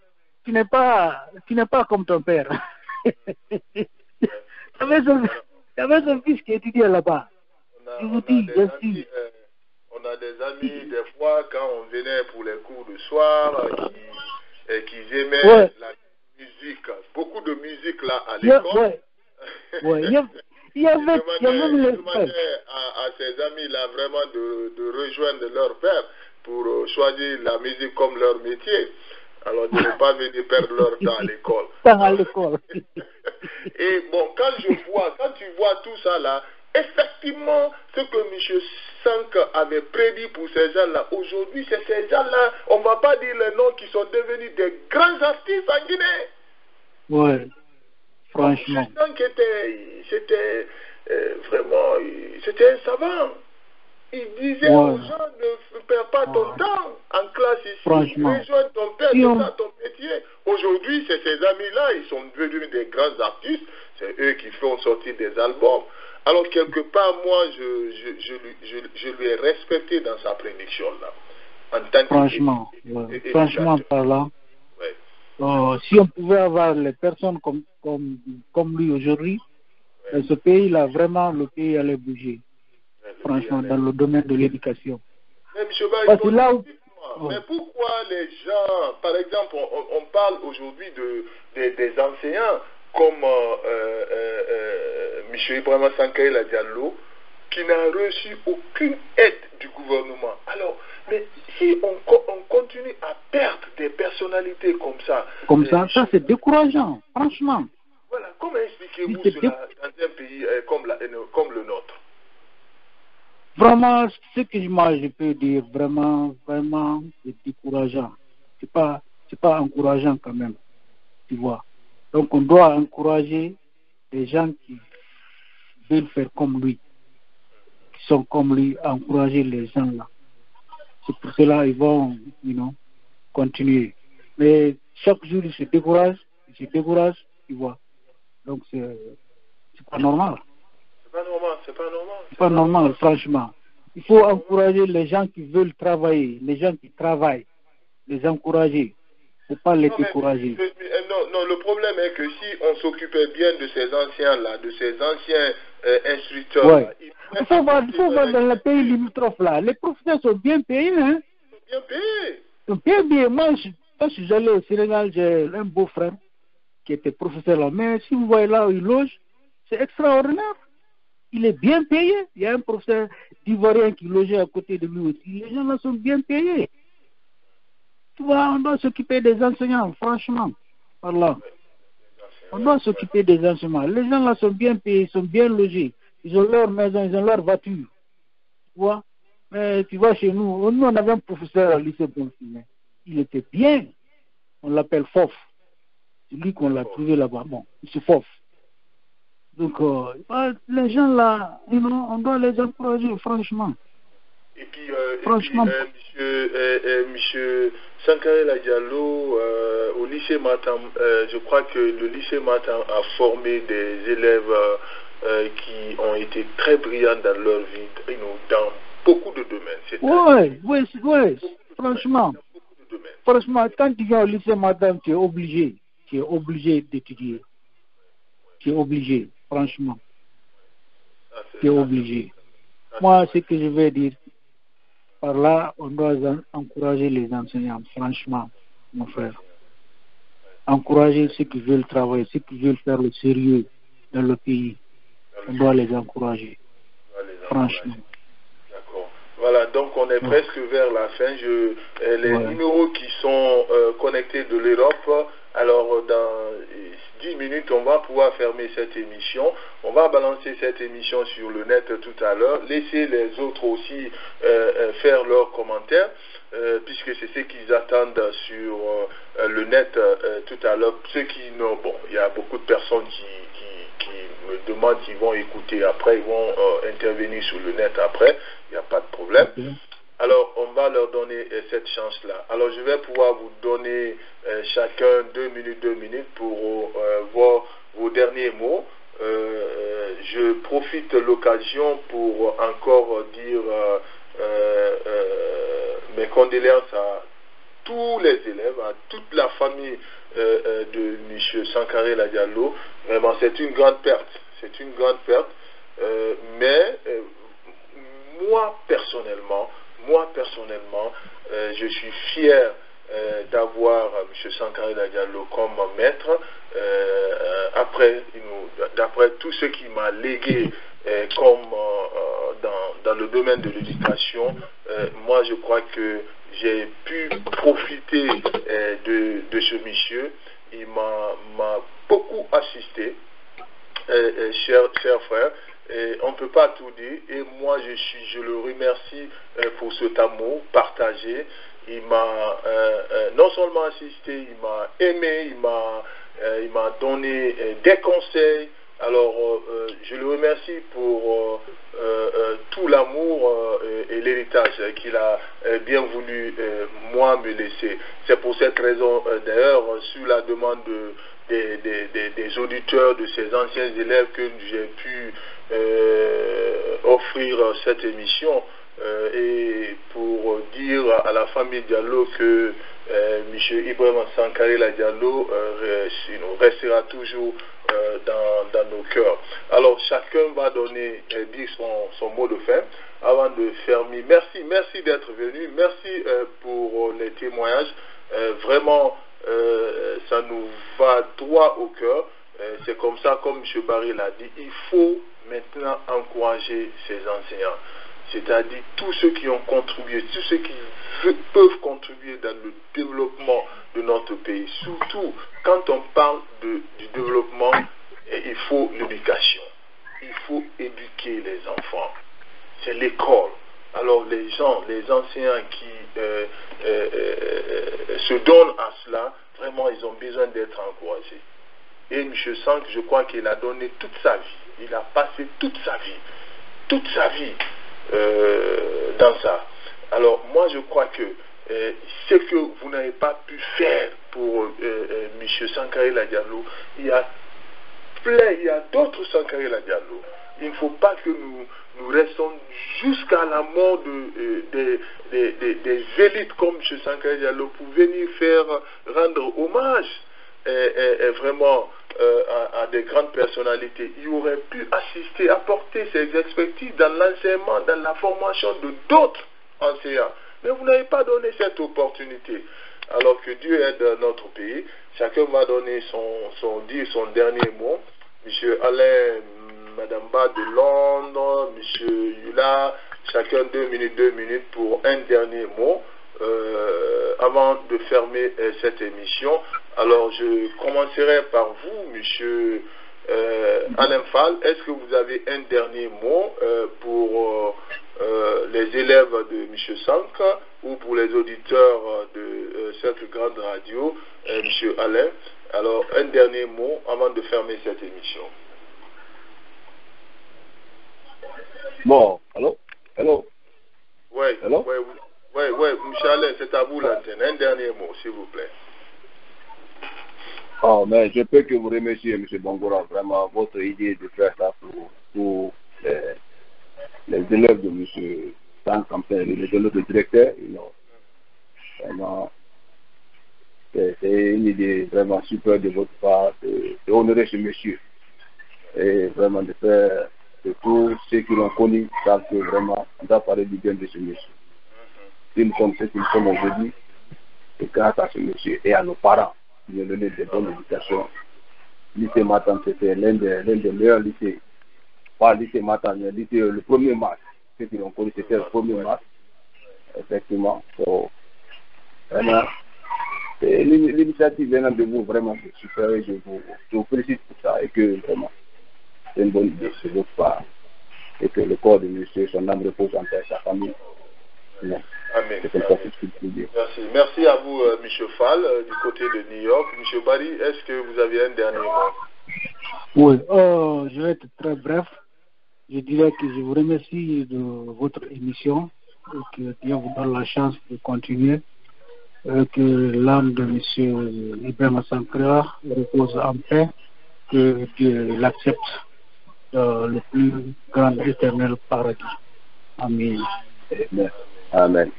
tu n'es pas comme ton père. Il y avait son fils qui étudiait là-bas. On a des amis, des fois, quand on venait pour les cours de soir, qui aimaient la musique, beaucoup de musique là à l'école. Il y avait à ces amis-là vraiment de rejoindre leur père pour choisir la musique comme leur métier. Alors de ne pas venir perdre leur temps à l'école. Et bon, quand tu vois tout ça là, effectivement, ce que M. Sank avait prédit pour ces gens-là, aujourd'hui, c'est ces gens-là, on ne va pas dire les noms qui sont devenus des grands artistes en Guinée. Oui, franchement. M. Sank c'était vraiment, c'était un savant. Il disait aux gens, ne perds pas ton temps en classe ici, rejoins ton père, c'est ça ton métier. Aujourd'hui, c'est ces amis-là, ils sont devenus des grands artistes, c'est eux qui font sortir des albums. Alors, quelque part, moi, je lui ai respecté dans sa prédiction, là. En tant que franchement parlant, si on pouvait avoir les personnes comme lui aujourd'hui, ce pays, là, vraiment, le pays allait bouger. Franchement, dans le domaine de l'éducation. Mais mais pourquoi les gens, par exemple, on parle aujourd'hui des enseignants, comme M. Ibrahima Sankaré Diallo, qui n'a reçu aucune aide du gouvernement. Alors, mais si on continue à perdre des personnalités comme ça... ça c'est décourageant, franchement. Voilà, comment expliquez-vous cela dans un pays comme le nôtre? Vraiment, ce que moi je peux dire, vraiment, c'est décourageant. C'est pas encourageant quand même, tu vois. Donc on doit encourager les gens qui veulent faire comme lui, qui sont comme lui, encourager les gens là. C'est pour cela qu'ils vont, continuer. Mais chaque jour ils se découragent, tu vois. Donc c'est pas normal. C'est pas normal, franchement. Il faut encourager les gens qui veulent travailler, les gens qui travaillent, les encourager. Il ne faut pas les décourager. Non, le problème est que si on s'occupait bien de ces anciens-là, de ces anciens instructeurs, ouais. Il faut voir dans le pays limitrophe là, les professeurs sont bien payés, hein? Bien payés. Ils sont bien payés. Moi, quand je suis allé au Sénégal, j'ai un beau-frère qui était professeur là. Mais si vous voyez là où il loge, c'est extraordinaire. Il est bien payé. Il y a un professeur d'Ivoirien qui logeait à côté de lui aussi. Les gens là sont bien payés. Tu vois, on doit s'occuper des enseignants, franchement. Voilà. On doit s'occuper des enseignants. Les gens là sont bien payés, ils sont bien logés. Ils ont leur maison, ils ont leur voiture. Tu vois? Mais tu vois, chez nous, on avait un professeur au lycée Bonfilé. Il était bien. On l'appelle Fof. C'est lui qu'on l'a trouvé là-bas. Bon, c'est Fof. Donc, les gens là, on doit les encourager, franchement. Et puis, monsieur Sankaré Diallo, au lycée Matam, je crois que le lycée Matam a formé des élèves qui ont été très brillants dans leur vie, dans beaucoup de domaines. Oui, franchement. Franchement, quand tu viens au lycée Matam, tu es obligé d'étudier. Tu es obligé, franchement. Tu es obligé. Moi, ce que je vais dire, par là, on doit encourager les enseignants, franchement, mon frère. Encourager ceux qui veulent travailler, ceux qui veulent faire le sérieux dans le pays. On doit les encourager, franchement. D'accord. Voilà, donc on est presque vers la fin. Les numéros qui sont connectés de l'Europe, alors dans 10 minutes, on va pouvoir fermer cette émission. On va balancer cette émission sur le net tout à l'heure. Laissez les autres aussi faire leurs commentaires, puisque c'est ce qu'ils attendent sur le net tout à l'heure. Ceux qui n'ont... Bon, il y a beaucoup de personnes qui me demandent s'ils vont écouter après, ils vont intervenir sur le net après. Il n'y a pas de problème. Alors, on va leur donner cette chance-là. Alors, je vais pouvoir vous donner chacun 2 minutes pour voir vos derniers mots. Je profite de l'occasion pour encore dire mes condoléances à tous les élèves, à toute la famille de M. Sankaré Diallo. Vraiment, c'est une grande perte. C'est une grande perte. Mais moi, personnellement, je suis fier d'avoir M. Sankaré Diallo comme maître. D'après tout ce qu'il m'a légué comme dans le domaine de l'éducation, moi je crois que j'ai pu profiter de ce monsieur. Il m'a beaucoup assisté, cher frère. Et on ne peut pas tout dire, et moi je le remercie pour cet amour partagé. Il m'a non seulement assisté, il m'a aimé, il m'a donné des conseils. Alors je le remercie pour tout l'amour et l'héritage qu'il a bien voulu moi me laisser. C'est pour cette raison d'ailleurs, sur la demande des auditeurs, de ces anciens élèves, que j'ai pu offrir cette émission, et pour dire à la famille Diallo que M. Ibrahima Sankaré Diallo restera toujours dans nos cœurs. Alors chacun va dire son mot de fin avant de fermer. Merci d'être venu, merci pour les témoignages. Vraiment, ça nous va droit au cœur. C'est comme ça, comme M. Barry l'a dit, il faut maintenant encourager ces enseignants. C'est-à-dire tous ceux qui ont contribué, tous ceux qui peuvent contribuer dans le développement de notre pays. Surtout, quand on parle du développement, il faut l'éducation. Il faut éduquer les enfants. C'est l'école. Alors les gens, les enseignants qui se donnent à cela, vraiment, ils ont besoin d'être encouragés. Et M. Sank, je crois qu'il a donné toute sa vie. Il a passé toute sa vie dans ça. Alors moi je crois que ce que vous n'avez pas pu faire pour M. Sankara Diallo, il y a d'autres Sankara Diallo. Il ne faut pas que nous restons jusqu'à la mort des élites comme M. Sankara Diallo pour venir rendre hommage vraiment à des grandes personnalités. Il aurait pu assister, apporter ses expertises dans l'enseignement, dans la formation de d'autres enseignants. Mais vous n'avez pas donné cette opportunité. Alors que Dieu aide notre pays. Chacun va donner son dernier mot. M. Alain, Mme Ba de Londres, M. Yula, chacun 2 minutes pour un dernier mot avant de fermer cette émission. Alors je commencerai par vous, M. Alain Fall. Est-ce que vous avez un dernier mot pour les élèves de M. Sank ou pour les auditeurs de cette grande radio, M. Alain? Alors un dernier mot avant de fermer cette émission. Bon, allô? Oui, M. Alain, c'est à vous l'antenne. Un dernier mot, s'il vous plaît. Oh, mais je peux que vous remercier, M. Bongora, vraiment, votre idée de faire ça pour les élèves de M. Sank, comme ça, les élèves de directeur, vraiment, c'est une idée vraiment super de votre part, de honorer ce monsieur, et vraiment de faire que tous ceux qui l'ont connu savent que vraiment, on doit parler du bien de ce monsieur. Si nous sommes ceux qui sommes aujourd'hui, c'est grâce à ce monsieur et à nos parents. Qui ont donné de bonnes éducations. Lycée Matam, c'était l'un des meilleurs lycées. Pas lycée Matam, mais lycée le 1er mars. Ceux qui l'ont connu, c'était le 1er mars. Effectivement. So, vraiment, l'initiative venant de vous, vraiment, c'est super. Et je vous félicite pour ça. Et que vraiment, c'est une bonne idée de votre part. Et que le corps de monsieur, son âme repose en paix, sa famille. Amen. Merci. Merci à vous, M. Fall, du côté de New York. M. Barry, est-ce que vous avez un dernier mot? Oui, je vais être très bref. Je dirais que je vous remercie de votre émission et que Dieu vous donne la chance de continuer. Que l'âme de M. Ibrahima Sankara repose en paix, que Dieu l'accepte le plus grand éternel paradis. Amen. Amen.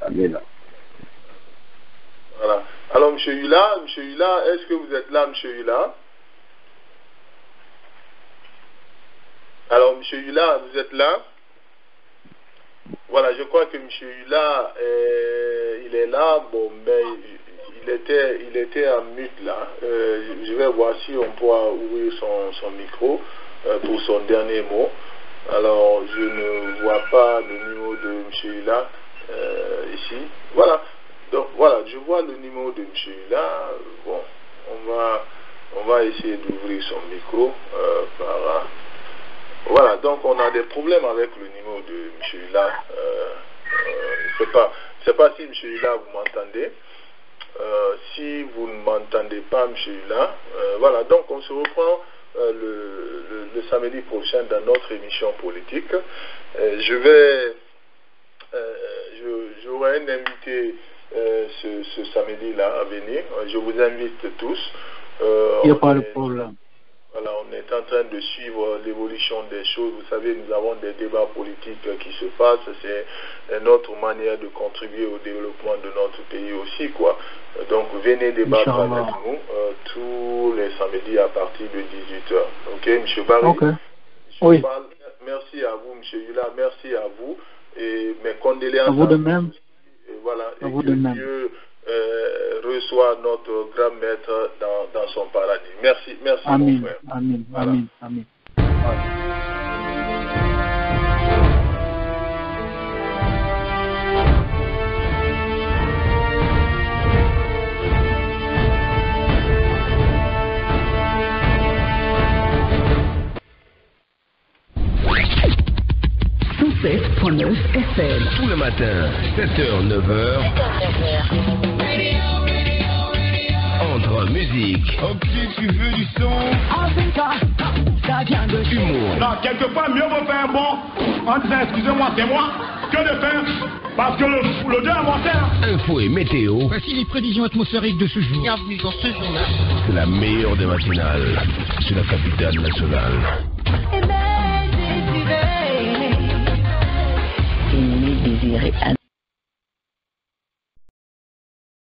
Voilà. Alors, M. Yula, est-ce que vous êtes là, M. Yula? Alors, M. Yula, vous êtes là? Voilà, je crois que M. Yula, il est là, bon, mais il était en mute là. Je vais voir si on pourra ouvrir son micro pour son dernier mot. Alors, je ne vois pas le numéro de M. Yula ici. Voilà. Donc, voilà, je vois le numéro de M. Yula. Bon, on va essayer d'ouvrir son micro voilà, donc on a des problèmes avec le numéro de M. Yula. C'est pas si M. Yula vous m'entendez. Si vous ne m'entendez pas, M. Yula, voilà, donc on se reprend le samedi prochain dans notre émission politique. J'aurai un invité ce samedi-là à venir. Je vous invite tous. Il n'y a pas de problème. Voilà, on est en train de suivre l'évolution des choses. Vous savez, nous avons des débats politiques qui se passent. C'est notre manière de contribuer au développement de notre pays aussi, quoi. Donc, venez débattre avec nous tous les samedis à partir de 18h. Ok, M. Barry? Ok. Oui. Merci à vous, M. Yula. Merci à vous. Et mes condoléances à vous de même. Et voilà. À et vous que de même. Dieu reçoit notre grand maître dans son paradis. Merci Amen. mon frère. Amen. Voilà. Amen. Amen. FM. Tout le matin, 7h, 9h. Entre musique. Ok, tu veux du son? Humour. Non, quelque part, mieux vaut faire bon en disant excusez-moi, c'est moi, que de faire parce que le Dieu a monté. Info et météo. Voici les prévisions atmosphériques de ce jour. Bienvenue dans ce journal. C'est la meilleure des matinales. C'est la capitale nationale. Désiré